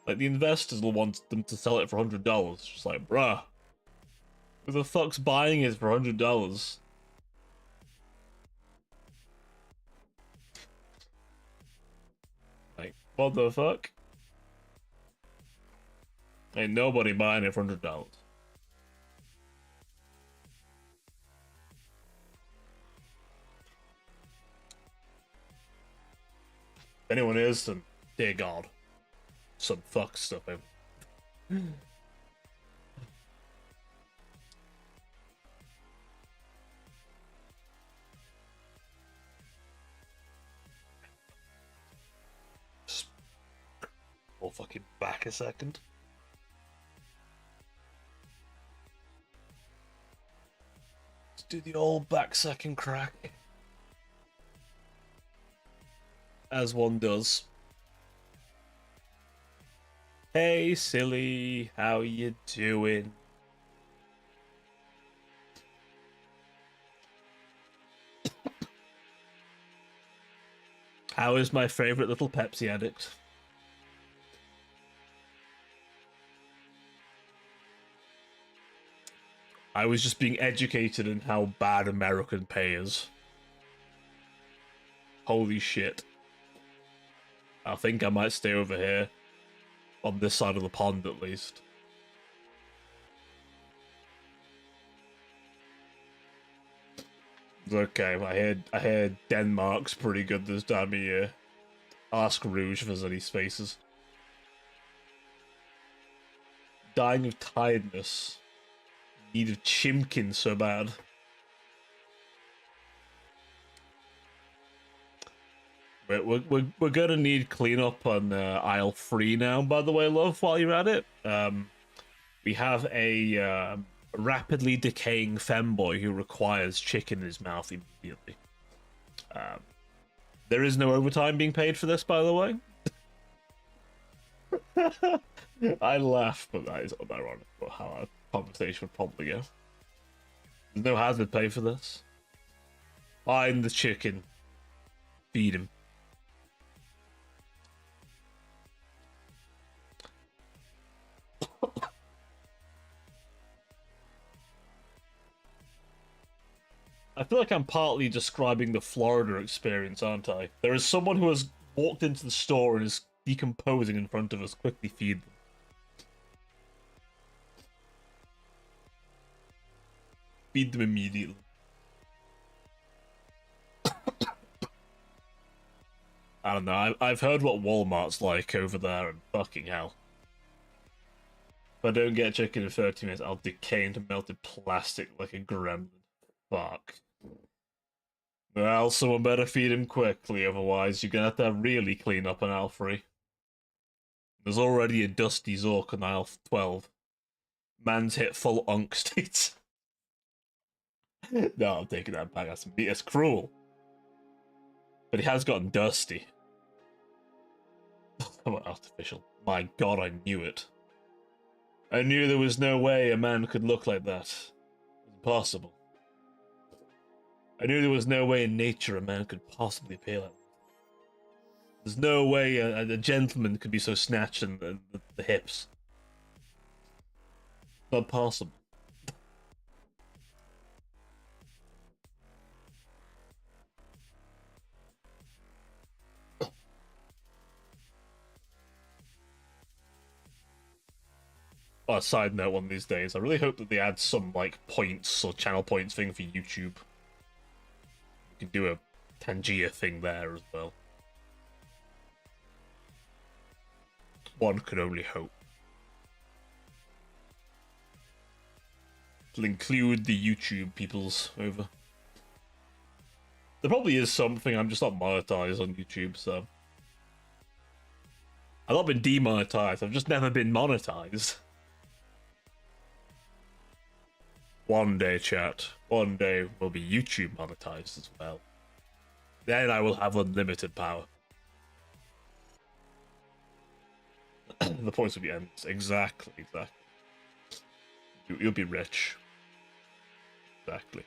Like the investors will want them to sell it for $100. Just like, bruh, who the fuck's buying it for $100? What the fuck? Ain't nobody buying it for $100. If anyone is, then dear God, some fuck stuff over. Just pull fucking back a second. Let's do the old back second crack. As one does. Hey, silly, how you doing? How is my favorite little Pepsi addict? I was just being educated in how bad American pay is. Holy shit. I think I might stay over here. On this side of the pond, at least. Okay, I heard Denmark's pretty good this time of year. I'll ask Rouge if there's any spaces. Dying of tiredness. Need of chimkin so bad. We're gonna need cleanup on aisle 3 now, by the way, love, while you're at it. We have a rapidly decaying femboy who requires chicken in his mouth immediately. There is no overtime being paid for this, by the way. I laugh, but that is unironic about how our conversation would probably go. There's no hazard pay for this. Find the chicken. Feed him. I feel like I'm partly describing the Florida experience, aren't I? There is someone who has walked into the store and is decomposing in front of us. Quickly feed them. Feed them immediately. I don't know, I've heard what Walmart's like over there, and fucking hell. If I don't get chicken in 30 minutes, I'll decay into melted plastic like a gremlin. Fuck. Well, someone better feed him quickly, otherwise you're gonna have to really clean up on aisle 3. There's already a dusty Zork on aisle 12. Man's hit full unk state. No, I'm taking that back. That's cruel. But he has gotten dusty. How artificial. My god, I knew it. I knew there was no way a man could look like that. It was impossible. I knew there was no way in nature a man could possibly appear like that. There's no way a gentleman could be so snatched in the hips. Not possible. On a side note, one of these days, I really hope that they add some, like, points or channel points thing for YouTube. You can do a Tangia thing there as well. One could only hope. It'll include the YouTube peoples over. There probably is something, I'm just not monetized on YouTube, so. I've not been demonetized, I've just never been monetized. One day, chat. One day will be YouTube monetized as well. Then I will have unlimited power. The points will be endless. Exactly. You'll be rich. Exactly.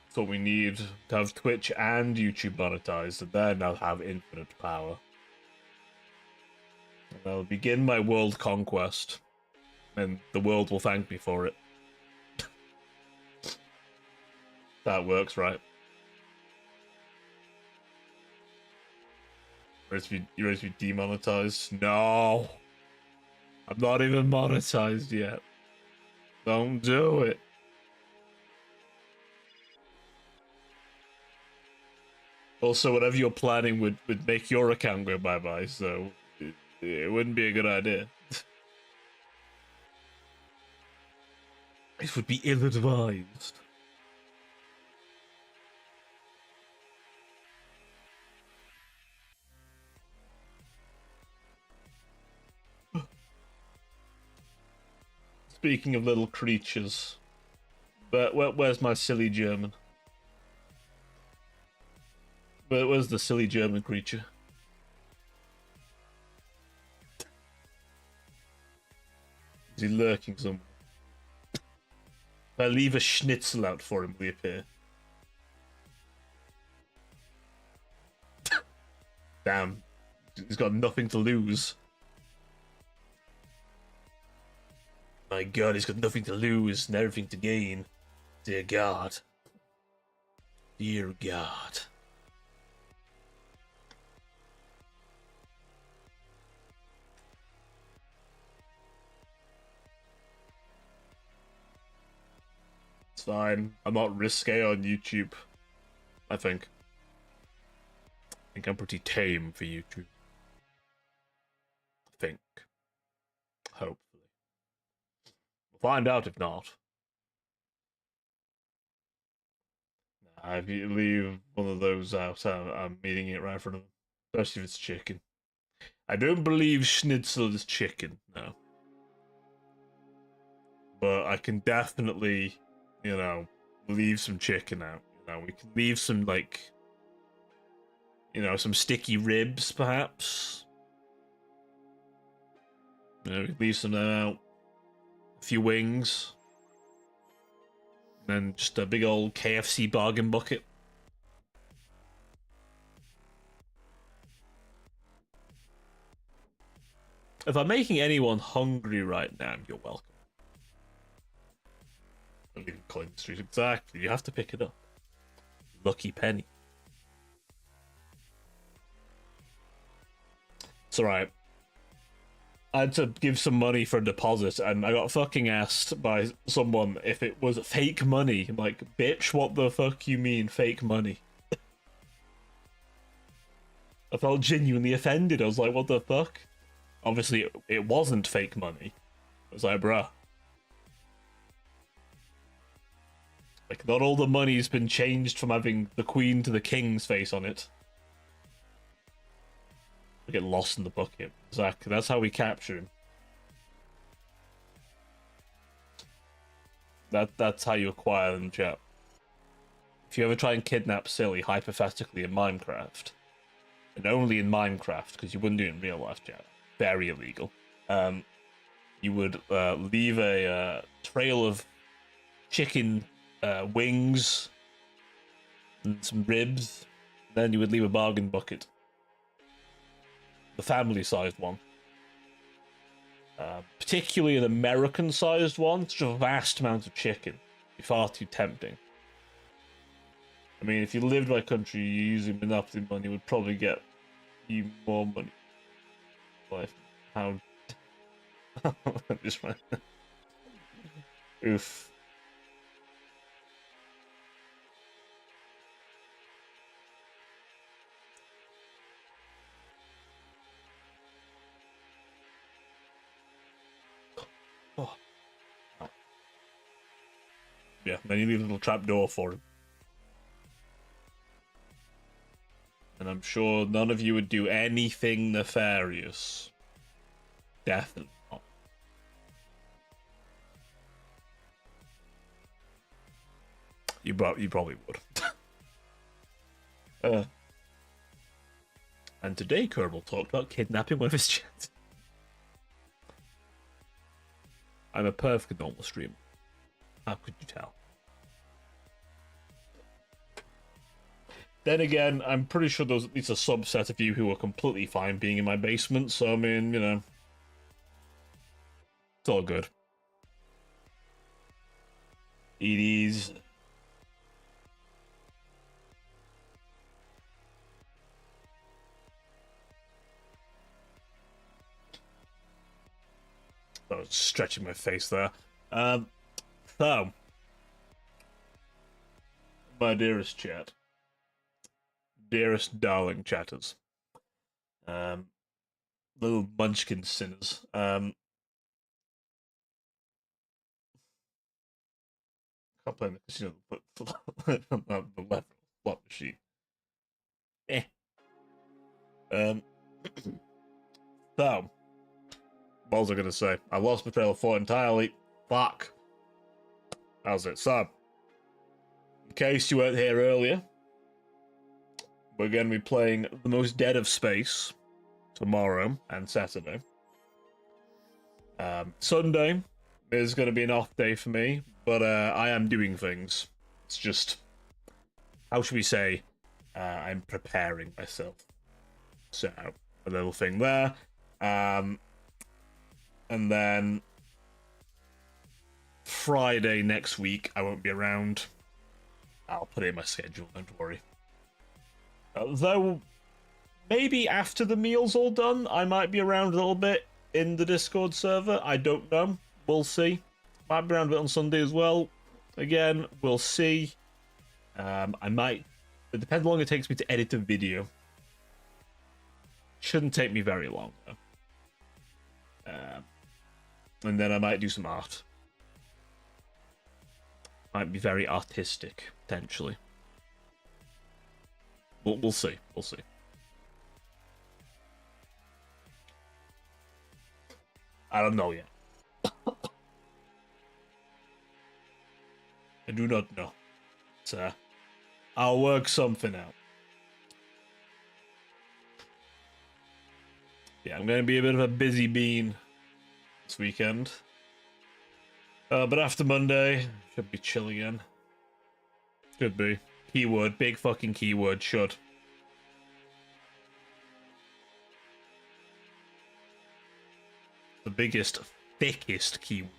So we need to have Twitch and YouTube monetized, and then I'll have infinite power. And I'll begin my world conquest. And the world will thank me for it. That works, right? You ready to be demonetized? No. I'm not even monetized yet. Don't do it. Also, whatever you're planning would make your account go bye-bye, so it wouldn't be a good idea. This would be ill-advised. Speaking of little creatures, where's my silly German? Where's the silly German creature? Is he lurking somewhere? If I leave a schnitzel out for him, will he appear? Damn. He's got nothing to lose. My god, he's got nothing to lose and everything to gain. Dear God. Dear God. It's fine. I'm not risque on YouTube. I think I'm pretty tame for YouTube. I think. Hopefully. We'll find out if not. Nah, if you leave one of those out, I'm eating it right in front of them. Especially if it's chicken. I don't believe schnitzel is chicken, no. But I can definitely, you know, leave some chicken out. You know, we can leave some, like, you know, some sticky ribs, perhaps. You know, we can leave some out. A few wings. And then just a big old KFC bargain bucket. If I'm making anyone hungry right now, you're welcome. I'm leaving Coin Street. Exactly. You have to pick it up. Lucky penny. It's alright. I had to give some money for a deposit, and I got fucking asked by someone if it was fake money. I'm like, bitch, what the fuck you mean fake money? I felt genuinely offended. I was like, what the fuck? Obviously, it wasn't fake money. I was like, bruh. Like, not all the money's been changed from having the Queen to the King's face on it. We get lost in the bucket. Exactly, that's how we capture him. That's how you acquire them, chap. If you ever try and kidnap Silly, hypothetically, in Minecraft, and only in Minecraft, because you wouldn't do it in real life, chap, very illegal, you would leave a trail of chicken wings and some ribs, then you would leave a bargain bucket. The family-sized one. Particularly an American-sized one, such a vast amount of chicken. It'd be far too tempting. I mean, if you lived in my country using Monopoly money, would probably get you more money. Life. How? Just right. Oof. Oh. Yeah, then you leave a little trap door for him. And I'm sure none of you would do anything nefarious. Definitely not. You probably would. And today Kerbal talked about kidnapping one of his chats. I'm a perfectly normal streamer. How could you tell? Then again, I'm pretty sure there's at least a subset of you who are completely fine being in my basement, so I mean, you know, it's all good. It is. was stretching my face there. So, my dearest chat, dearest darling chatters, little munchkin sinners, can't play the casino the left slot machine. Eh. So, what was I gonna say? I lost my trail of thought entirely. Fuck. How's it? So, in case you weren't here earlier, we're going to be playing The Most Dead of Space tomorrow and Saturday. Sunday is going to be an off day for me, but I am doing things. It's just, how should we say, I'm preparing myself. So, a little thing there. And then Friday next week, I won't be around. I'll put it in my schedule, don't worry. Though, maybe after the meal's all done, I might be around a little bit in the Discord server. I don't know. We'll see. Might be around a bit on Sunday as well. Again, we'll see. I might... It depends how long it takes me to edit a video. Shouldn't take me very long, though. And then I might do some art. Might be very artistic, potentially. We'll see. We'll see. I don't know yet. I do not know. So, I'll work something out. Yeah, I'm going to be a bit of a busy bean this weekend. But after Monday, should be chill again. Should be. Keyword, big fucking keyword, should. The biggest, thickest keyword.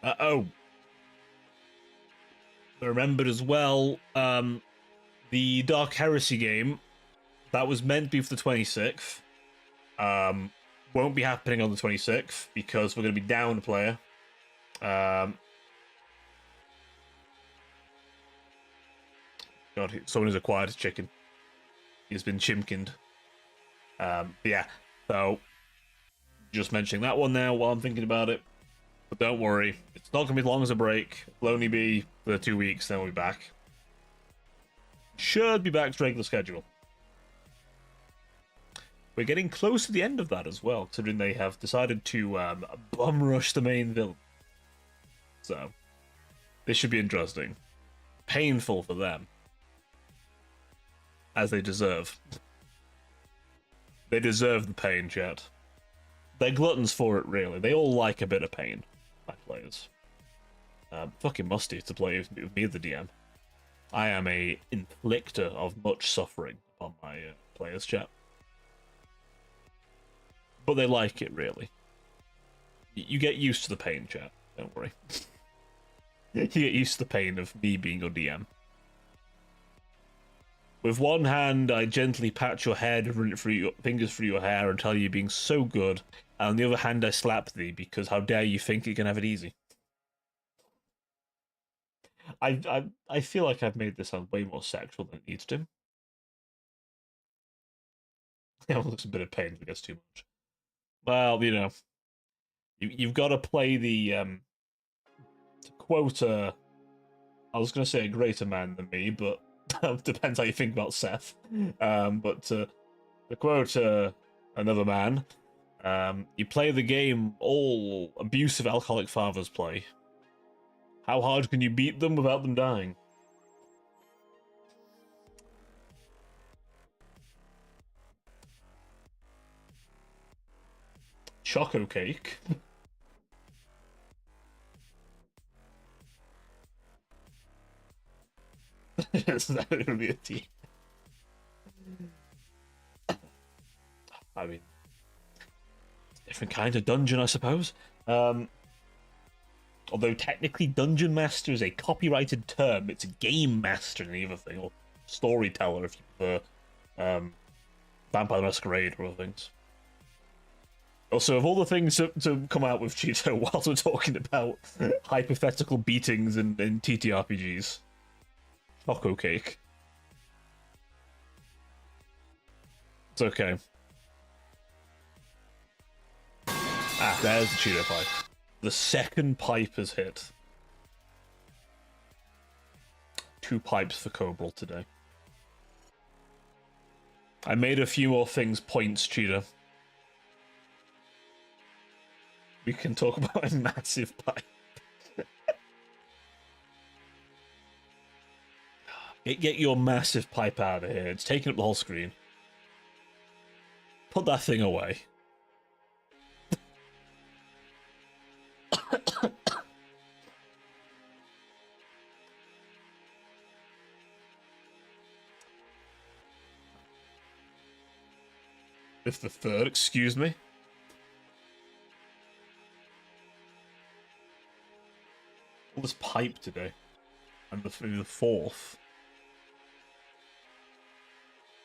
Oh. I remembered as well, the Dark Heresy game, that was meant to be for the 26th. Won't be happening on the 26th, because we're going to be down a player. God, someone has acquired a chicken. He's been chimkined. Yeah, so just mentioning that one now while I'm thinking about it. But don't worry, it's not going to be as long as a break. It'll only be for 2 weeks, then we'll be back. Should be back to regular schedule. We're getting close to the end of that as well, considering they have decided to bum rush the main villain. So, this should be interesting. Painful for them. As they deserve. They deserve the pain, chat. They're gluttons for it, really. They all like a bit of pain, my players. Fucking musty to play with me, the DM. I am a inflictor of much suffering on my players, chat. But they like it, really. You get used to the pain, chat. Don't worry. You get used to the pain of me being your DM. With one hand, I gently pat your head, run it through your fingers through your hair, and tell you you're being so good. And on the other hand, I slap thee, because how dare you think you can have it easy. I feel like I've made this sound way more sexual than it needs to. Yeah, it looks a bit of pain if it gets too much. Well, you know, you've got to play the, to quote, I was going to say a greater man than me, but depends how you think about Seth. But to quote another man, you play the game all abusive alcoholic fathers play. How hard can you beat them without them dying? Choco cake. Is that going to be a tea? I mean, different kind of dungeon, I suppose. Although technically Dungeon Master is a copyrighted term, it's a Game Master and the other thing, or Storyteller if you prefer Vampire the Masquerade or other things. Also, of all the things to come out with Cheeto whilst we're talking about hypothetical beatings in TTRPGs, Choco Cake. It's okay. Ah, there's the Cheeto pipe. The second pipe has hit. 2 pipes for Cobral today. I made a few more things points, Cheetah. We can talk about a massive pipe. Get your massive pipe out of here. It's taking up the whole screen. Put that thing away. If the third, excuse me. All this pipe today. And the fourth.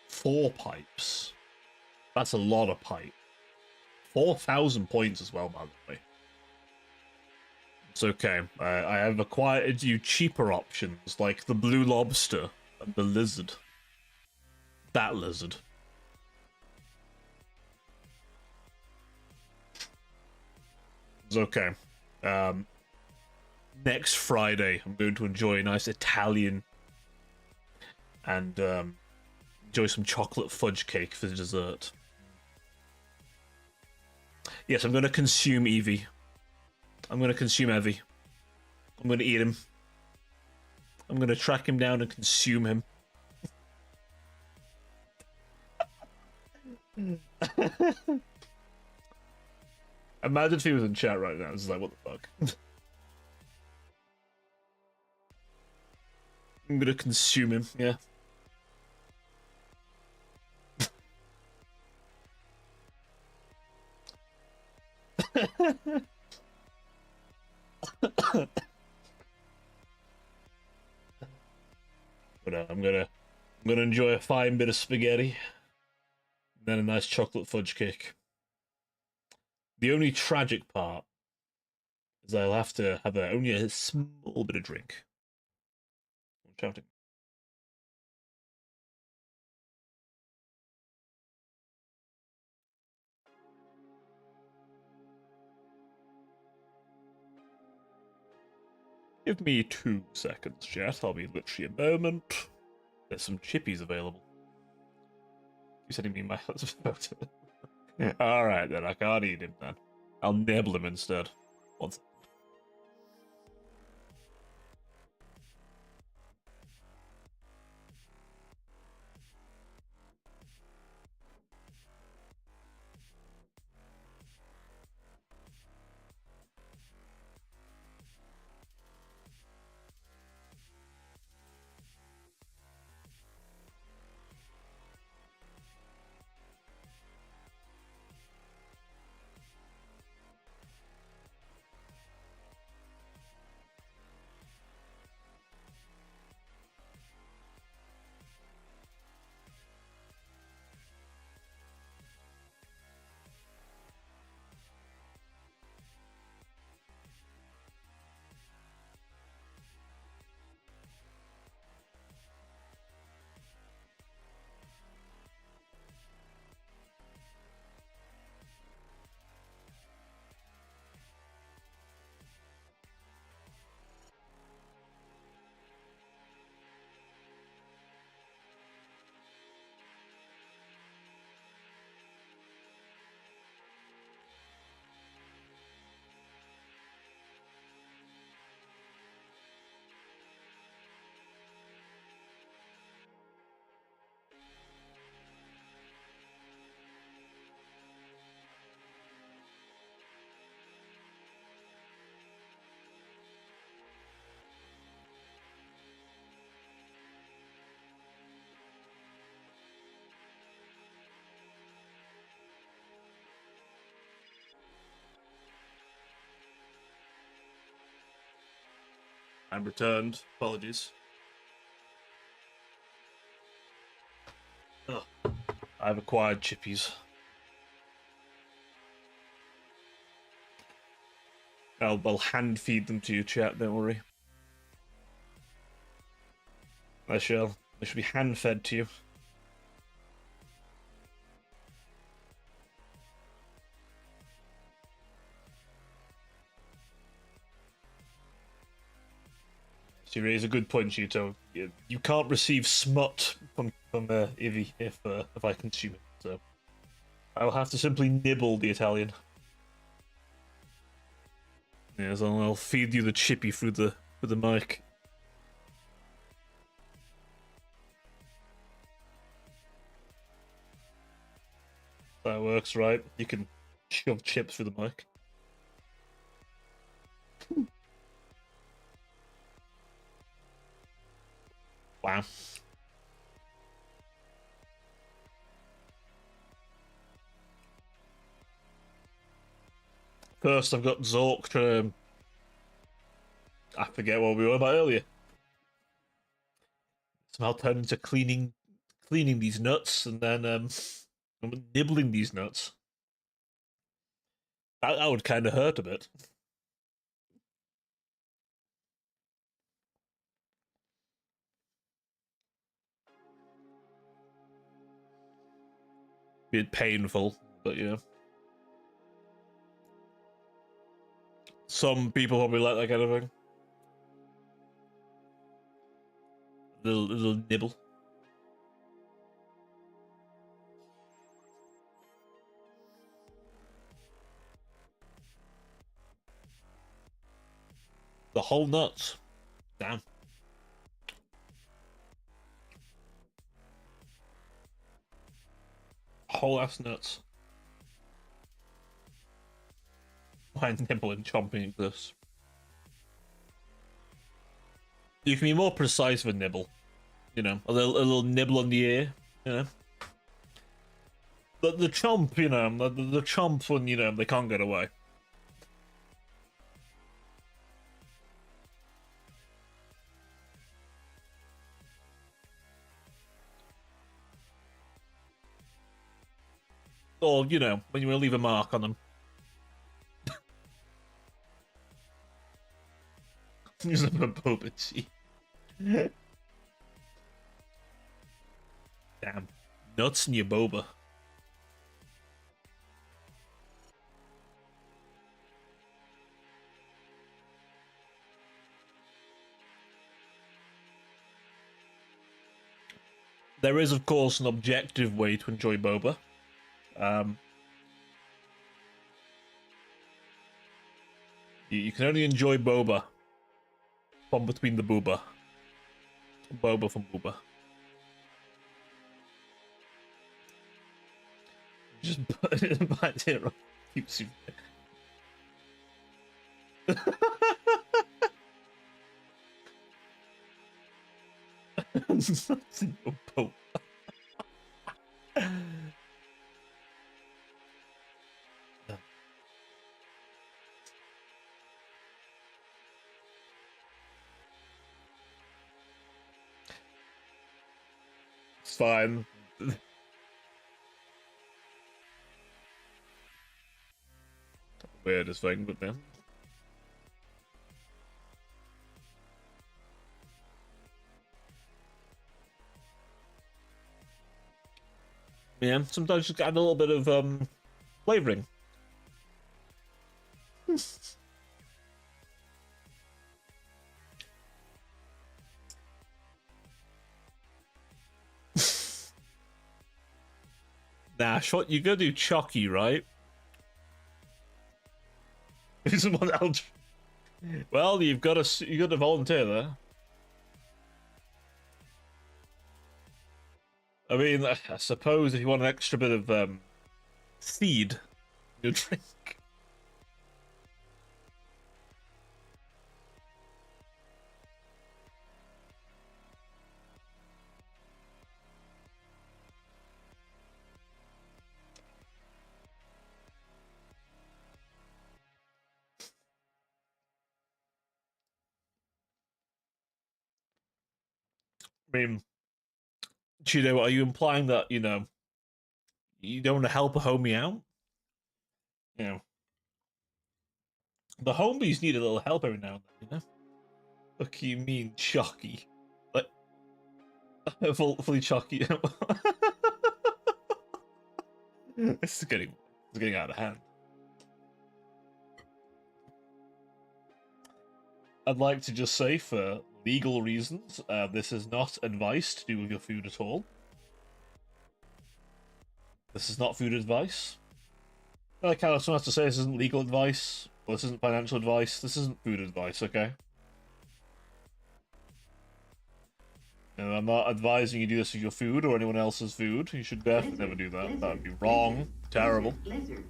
4 pipes. That's a lot of pipe. 4,000 points as well, by the way. It's okay. I have acquired you cheaper options, like the blue lobster and the lizard. That lizard. It's okay. Next Friday, I'm going to enjoy a nice Italian and enjoy some chocolate fudge cake for dessert. Yes, I'm going to consume Evie. I'm going to consume Evie. I'm going to eat him. I'm going to track him down and consume him. Imagine if he was in chat right now. It's like, what the fuck? I'm going to consume him, yeah. But I'm gonna enjoy a fine bit of spaghetti, then a nice chocolate fudge cake. The only tragic part is I'll have to have only a small bit of drink. I'm shouting. Give me 2 seconds, chat. I'll be literally a moment. There's some chippies available. You sending me my husband's photo? Alright then, I can't eat him then. I'll nibble him instead. Once. I'm returned. Apologies. Oh, I've acquired chippies. I'll hand feed them to you, chat. Don't worry. I shall. They should be hand fed to you. So you raise a good point, Shito. You can't receive smut from Ivy if I consume it. So I will have to simply nibble the Italian. Yes, I'll feed you the chippy through the mic. That works, right? You can shove chips through the mic. Wow. First, I've got Zork trying to... I forget what we were about earlier. Somehow turned into cleaning these nuts, and then nibbling these nuts. That would kind of hurt a bit. Be painful, but yeah. Some people probably like that kind of thing. Little nibble. The whole nuts. Damn. Whole ass nuts. Why nibbling, chomping this? You can be more precise with nibble. You know, a little nibble on the ear. You know, the chomp. You know, the chomp when they can't get away. Or when you want to leave a mark on them. Use them for boba tea. Damn, nuts in your boba. There is, of course, an objective way to enjoy boba. You can only enjoy boba from between the booba. Boba from booba. Just put it in my zero. Keeps you. Nuts in your boba. It's fine. Weirdest thing, but then. Yeah, sometimes just add a little bit of flavoring. Nah, shot. You gotta do chalky, right? Someone else. Well, you got to volunteer there. I mean, I suppose if you want an extra bit of seed in your drink. I mean, Chido, are you implying that you don't want to help a homie out? You know, The homies need a little help every now and then, you know? What do you mean, chalky? Like, fully chalky. This is getting out of hand. I'd like to just say, for legal reasons, this is not advice to do with your food at all. This is not food advice. Like how someone has to say this isn't legal advice, or this isn't financial advice, this isn't food advice, okay? And I'm not advising you do this with your food or anyone else's food. You should definitely never do that. That would be wrong. Terrible. Lizard.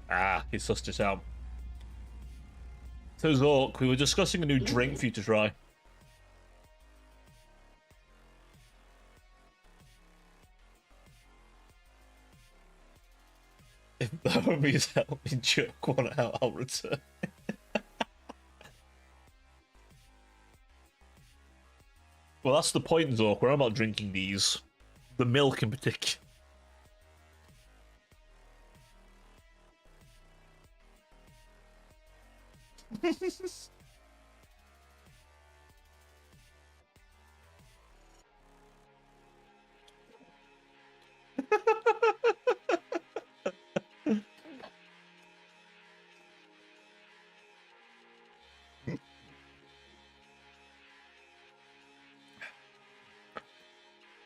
Ah, he sussed it out. So, Zork, we were discussing a new drink for you to try. If the homies help me jerk one out, I'll return. Well, that's the point, Zork, where I'm not drinking these. The milk in particular.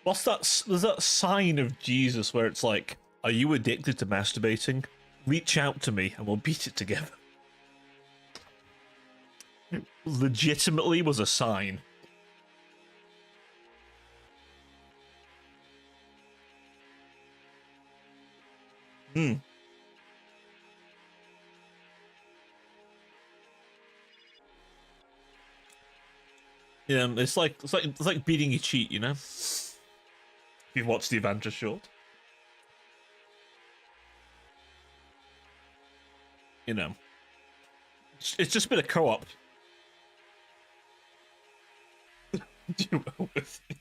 What's that? There's that sign of Jesus where it's like, are you addicted to masturbating? Reach out to me and we'll beat it together. Legitimately was a sign. Hmm. Yeah, it's like beating your cheat, you know? If you've watched the Adventure short. You know. It's just been a co-op. Duo with me.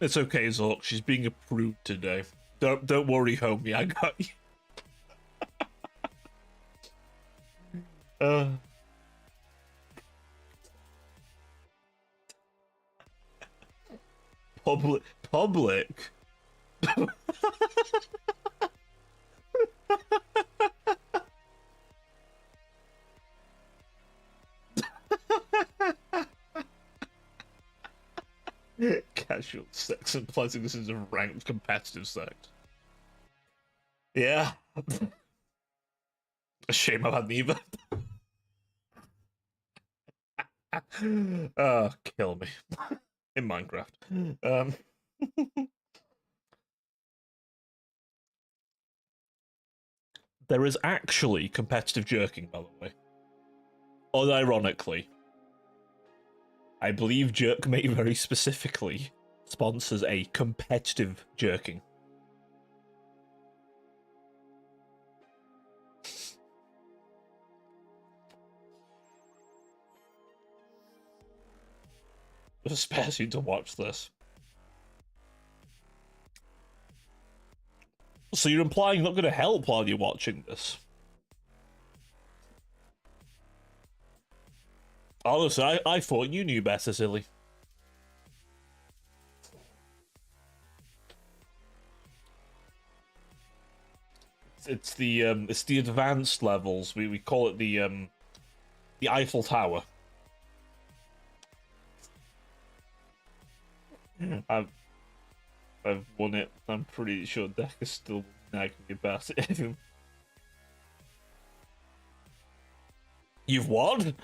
It's okay, Zork. She's being a prude today. Don't worry, homie. I got you. Uh, public. Casual sex implies this is a ranked competitive sex. Yeah. A shame I've had neither. Kill me. In Minecraft. There is actually competitive jerking, by the way. Unironically. I believe Jerkmate very specifically sponsors a competitive jerking. It spares you to watch this. So you're implying you're not going to help while you're watching this? Honestly, I thought you knew better, silly. It's the advanced levels. We call it the Eiffel Tower. I've won it. I'm pretty sure Deck is still nagging me about it. You've won?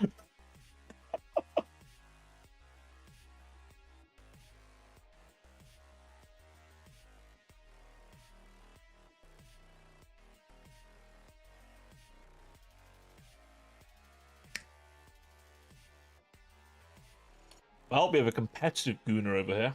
I'll be a competitive gooner over here.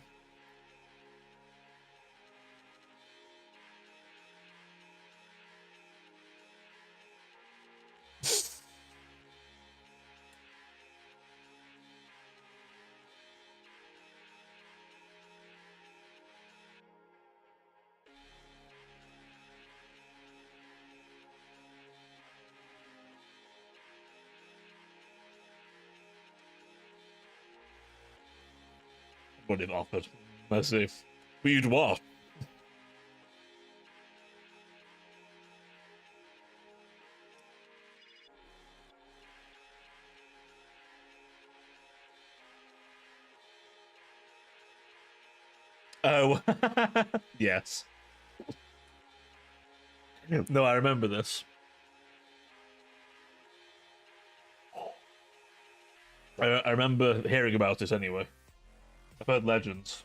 What it offered. Let's see. But you'd what? Oh, yes. No, I remember this. I remember hearing about it anyway. I've heard legends.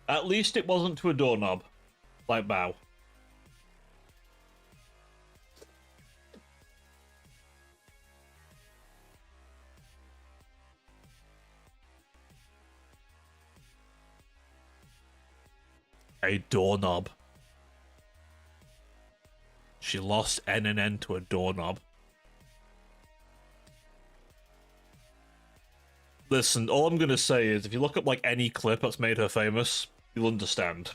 At least it wasn't to a doorknob, like Bow. A doorknob. She lost N and N to a doorknob. Listen, all I'm gonna say is if you look up like any clip that's made her famous, you'll understand.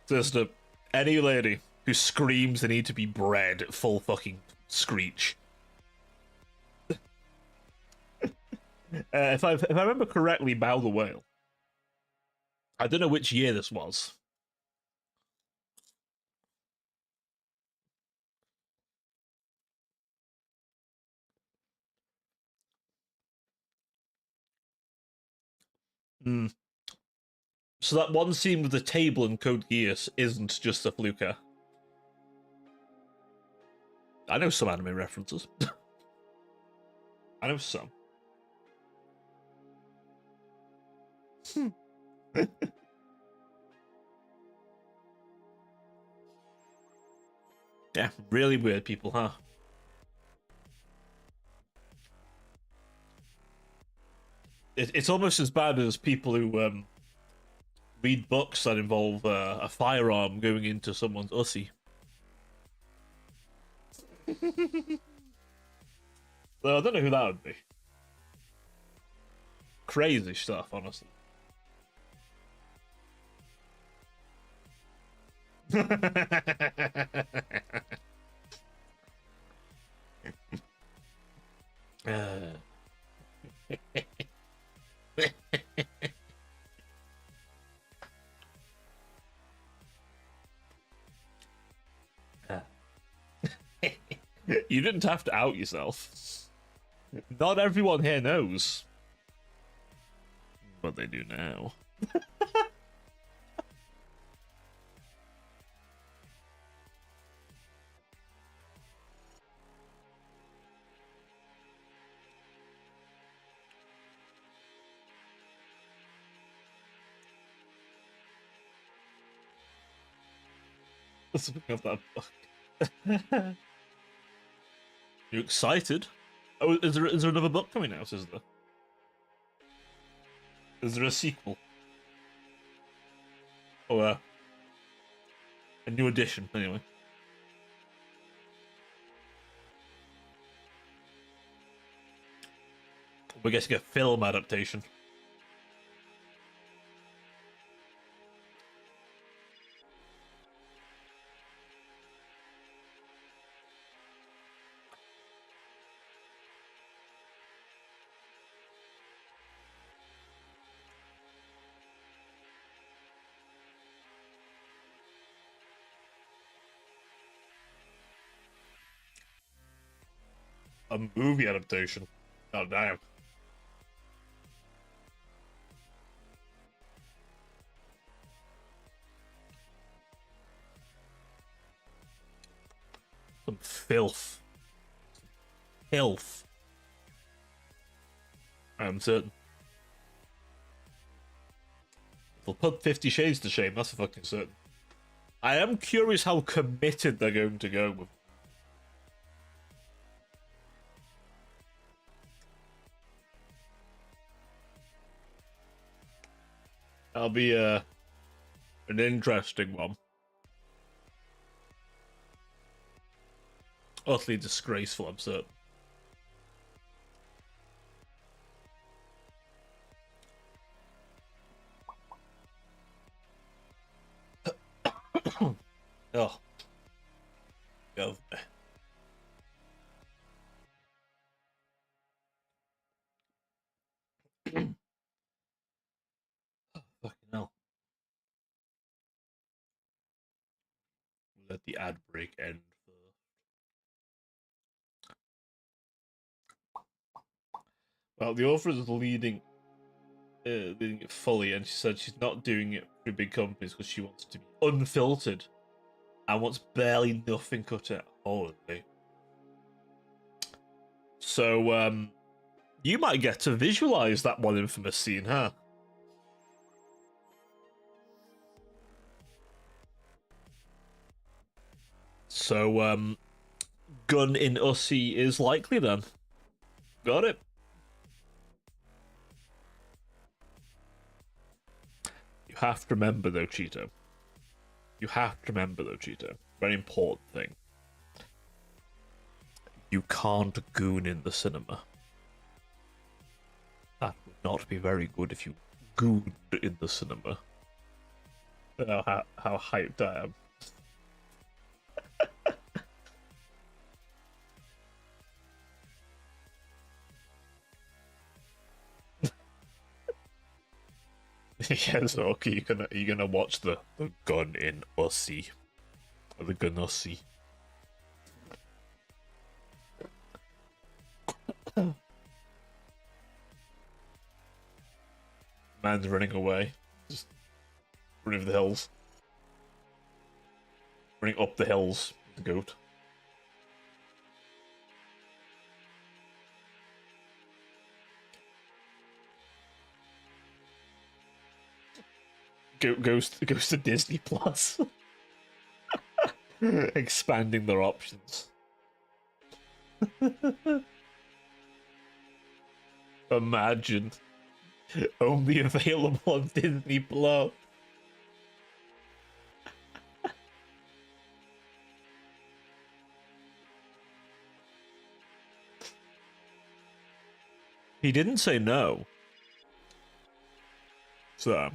Just any lady who screams they need to be bred full fucking screech. If I remember correctly, Bow the Whale. I don't know which year this was. Hmm. So that one scene with the table in Code Geass isn't just a fluke. I know some anime references. I know some. Yeah, really weird people, huh? It's almost as bad as people who read books that involve a firearm going into someone's ussy. Though I don't know who that would be. Crazy stuff, honestly. uh. You didn't have to out yourself. Not everyone here knows. But they do now. Speaking of that book. You excited? Oh, is there another book coming out, is there? Is there a sequel? Or a new edition, anyway? We're getting a film adaptation. A movie adaptation. Oh, damn. Some filth. Filth. I'm certain. They'll put 50 Shades to shame, that's for fucking certain. I am curious how committed they're going to go with. That'll be an interesting one. Utterly disgraceful, I'm certain. Oh. Go. Fucking hell. Let the ad break end first. Well, the author is leading it fully, and she said she's not doing it for big companies because she wants to be unfiltered and wants barely nothing cut out. Holy. So, you might get to visualize that one infamous scene, huh? So, gun in Ussy is likely then. Got it. You have to remember though, Cheeto. You have to remember though, Cheeto. Very important thing. You can't goon in the cinema. That would not be very good if you gooned in the cinema. How hyped I am. Yes, okay, you're gonna watch the gun in Ussy. Or the Gunussi. Man's running away. Just running over the hills. Running up the hills, the goat. Goes to Disney Plus. Expanding their options. Imagine. Only available on Disney Plus. He didn't say no. So.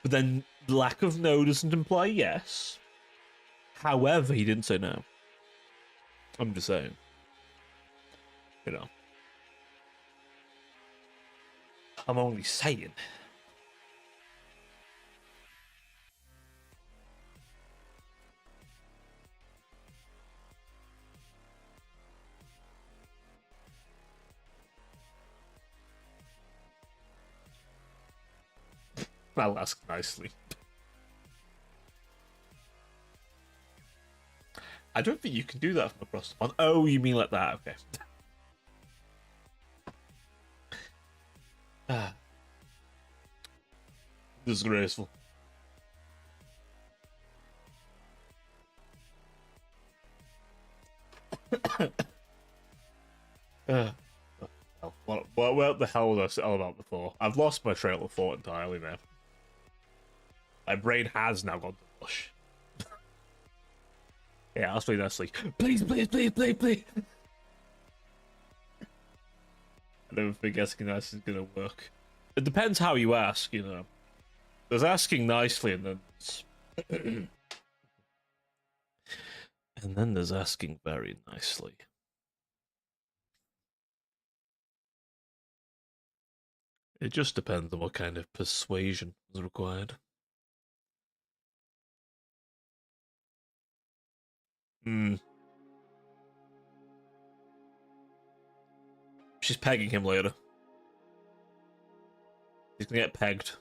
But then lack of no doesn't imply yes. However, he didn't say no. I'm just saying. You know. I'm only saying. I'll ask nicely. I don't think you can do that from across the pond. Oh, you mean like that? Okay. Disgraceful. What the hell was I all about before? I've lost my trail of thought entirely now. My brain has now gone to mush. Yeah, I'll play Nestle. Please, please, please, please, please. I don't think asking nice is gonna work. It depends how you ask, you know. There's asking nicely, and then and then there's asking very nicely. It just depends on what kind of persuasion is required. She's pegging him later. He's gonna get pegged.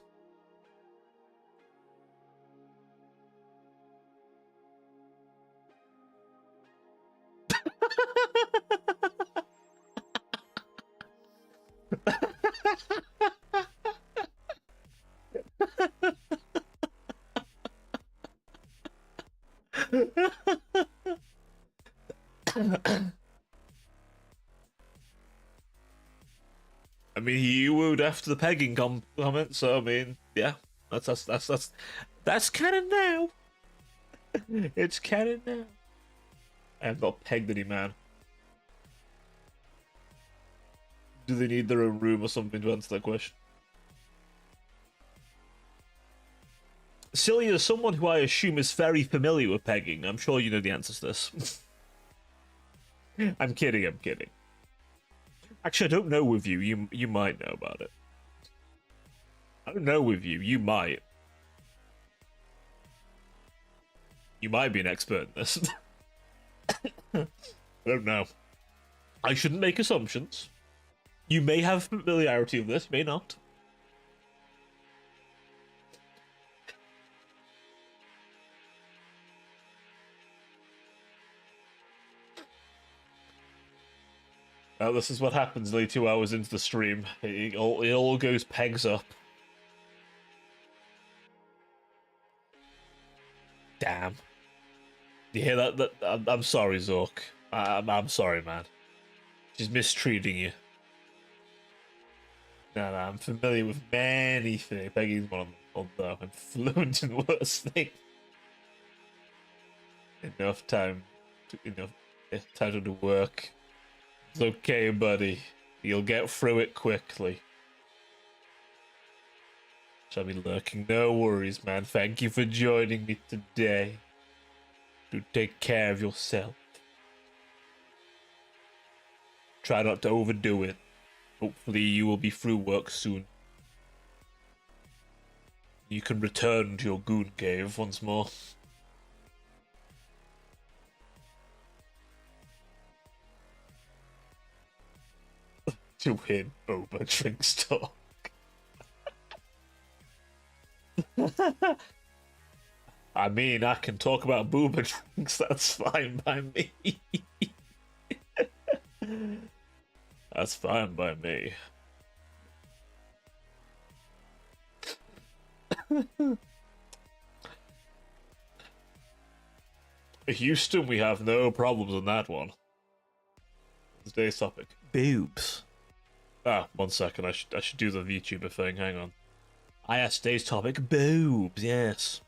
I mean, he wooed after the pegging comment, so I mean, yeah, that's canon now. It's canon now. I have not pegged any man. Do they need their own room or something to answer that question? Silly, as someone who I assume is very familiar with pegging, I'm sure you know the answer to this. I'm kidding. Actually, I don't know with you. You might know about it. I don't know with you. You might. You might be an expert in this. I don't know. I shouldn't make assumptions. You may have familiarity with this, may not. This is what happens nearly 2 hours into the stream. It all goes pegs up. Damn. You hear that? I'm sorry, Zork. I'm sorry, man. She's mistreating you. No, I'm familiar with many things. Peggy's one of them. I'm fluent in worse things. Enough time to do work. It's okay, buddy. You'll get through it quickly. Shall be lurking. No worries, man. Thank you for joining me today. Do take care of yourself. Try not to overdo it. Hopefully you will be through work soon. You can return to your goon cave once more. To win over drink stock. I mean, I can talk about booba drinks, that's fine by me. That's fine by me. Houston, we have no problems on that one. Today's topic. Boobs. Ah, 1 second, I should do the VTuber thing, hang on. I asked today's topic, boobs, yes.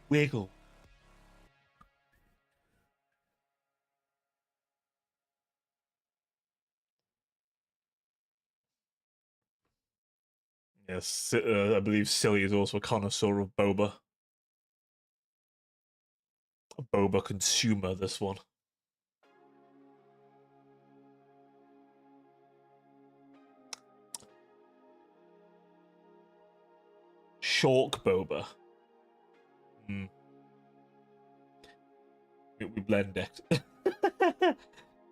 Wiggle. Yes, I believe Silly is also a connoisseur of boba. A boba consumer, this one. Shork boba. Hmm. We blend Dexter.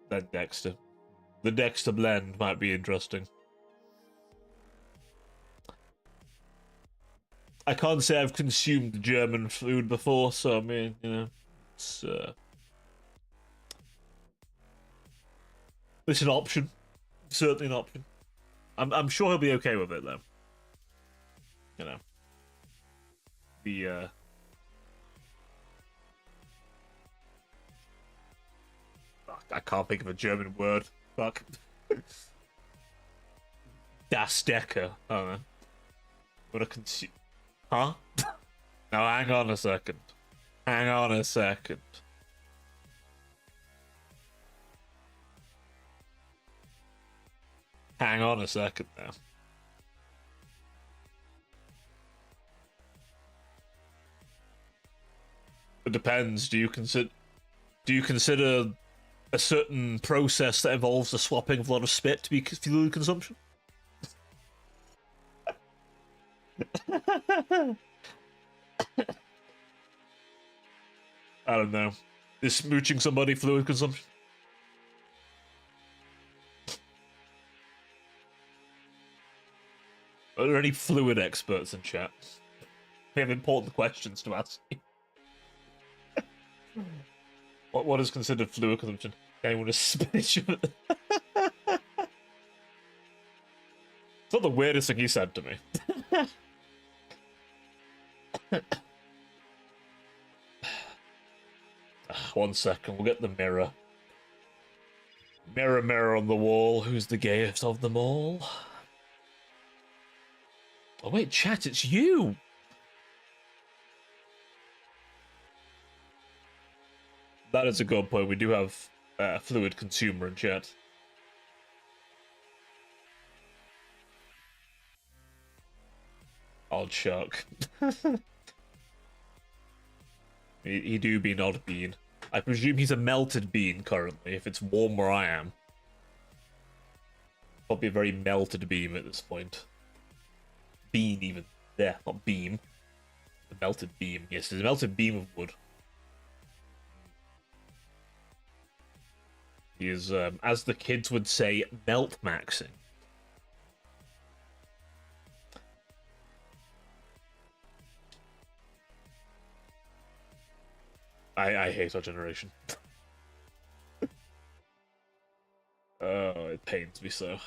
Blend Dexter. The Dexter blend might be interesting. I can't say I've consumed German food before, so I mean, you know, it's an option. Certainly an option. I'm sure he'll be okay with it though. You know. I can't think of a German word. Fuck. Das Decker. I don't know. What a consume. Huh? Now hang on a second. Hang on a second. Hang on a second now. It depends. Do you consider a certain process that involves the swapping of a lot of spit to be fluid consumption? I don't know. Is smooching somebody fluid consumption? Are there any fluid experts in chat? We have important questions to ask you. What is considered fluid consumption? Anyone to spit you? It's not the weirdest thing he said to me. 1 second, we'll get the mirror. Mirror, mirror on the wall, who's the gayest of them all? Oh wait, chat, it's you! That is a good point. We do have a fluid consumer in chat. Odd shark. he do be an odd bean. I presume he's a melted bean currently, if it's warm where I am. Probably a very melted beam at this point. Bean, even. Yeah, not beam. A melted beam. Yes, it's a melted beam of wood. He is, as the kids would say, melt maxing. I hate our generation. Oh, it pains me so.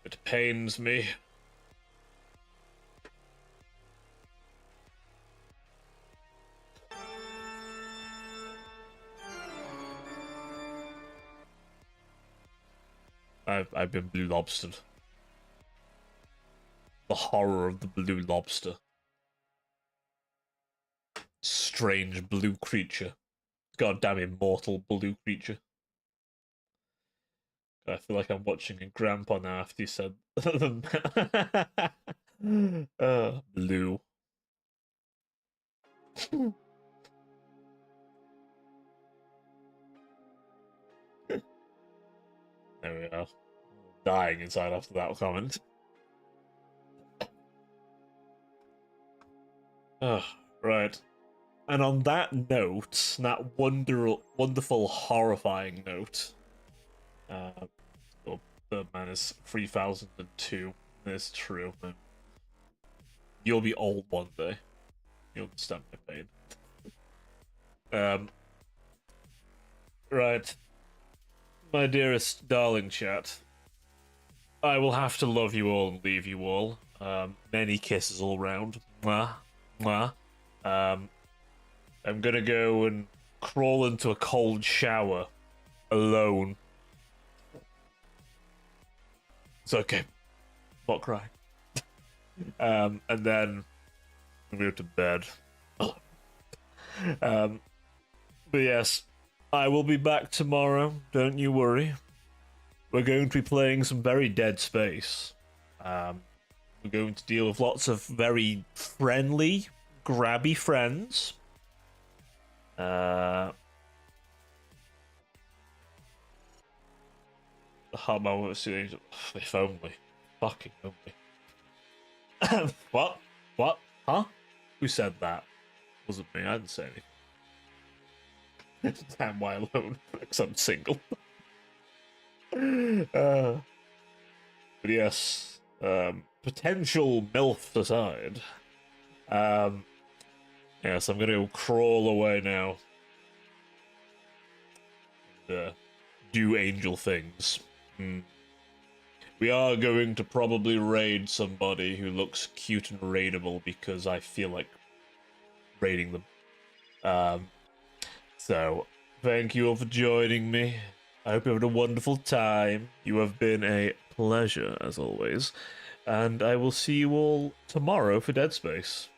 It pains me. I've been blue lobstered. The horror of the blue lobster. Strange blue creature. Goddamn immortal blue creature. I feel like I'm watching a grandpa now after you said blue. There we are. Dying inside after that comment. Right. And on that note, that wonderful, horrifying note, Birdman is 3002. It's true, man. You'll be old one day. You'll understand my pain. Right. My dearest darling chat, I will have to love you all and leave you all. Many kisses all round. Mwah. Mwah. I'm gonna go and crawl into a cold shower alone. It's okay. I'm not crying. And then I'm going to bed. But yes, I will be back tomorrow. Don't you worry. We're going to be playing some very Dead Space. We're going to deal with lots of very friendly, grabby friends. How about if only. Fucking only. What? What? Huh? Who said that? Wasn't me. I didn't say anything. Damn, why alone? Because I'm single. But yes, potential MILF aside. Yes, I'm gonna go crawl away now. And, do angel things. We are going to probably raid somebody who looks cute and raidable because I feel like raiding them. So, thank you all for joining me. I hope you had a wonderful time. You have been a pleasure, as always. And I will see you all tomorrow for Dead Space.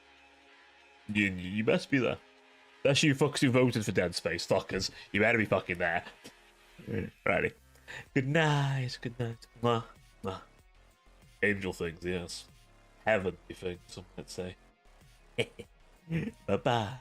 You best be there. Especially you fuckers who voted for Dead Space, fuckers. You better be fucking there. Righty. Good night. Good night. Mwah. Mwah. Angel things, yes. Heavenly things, some might say. Bye-bye.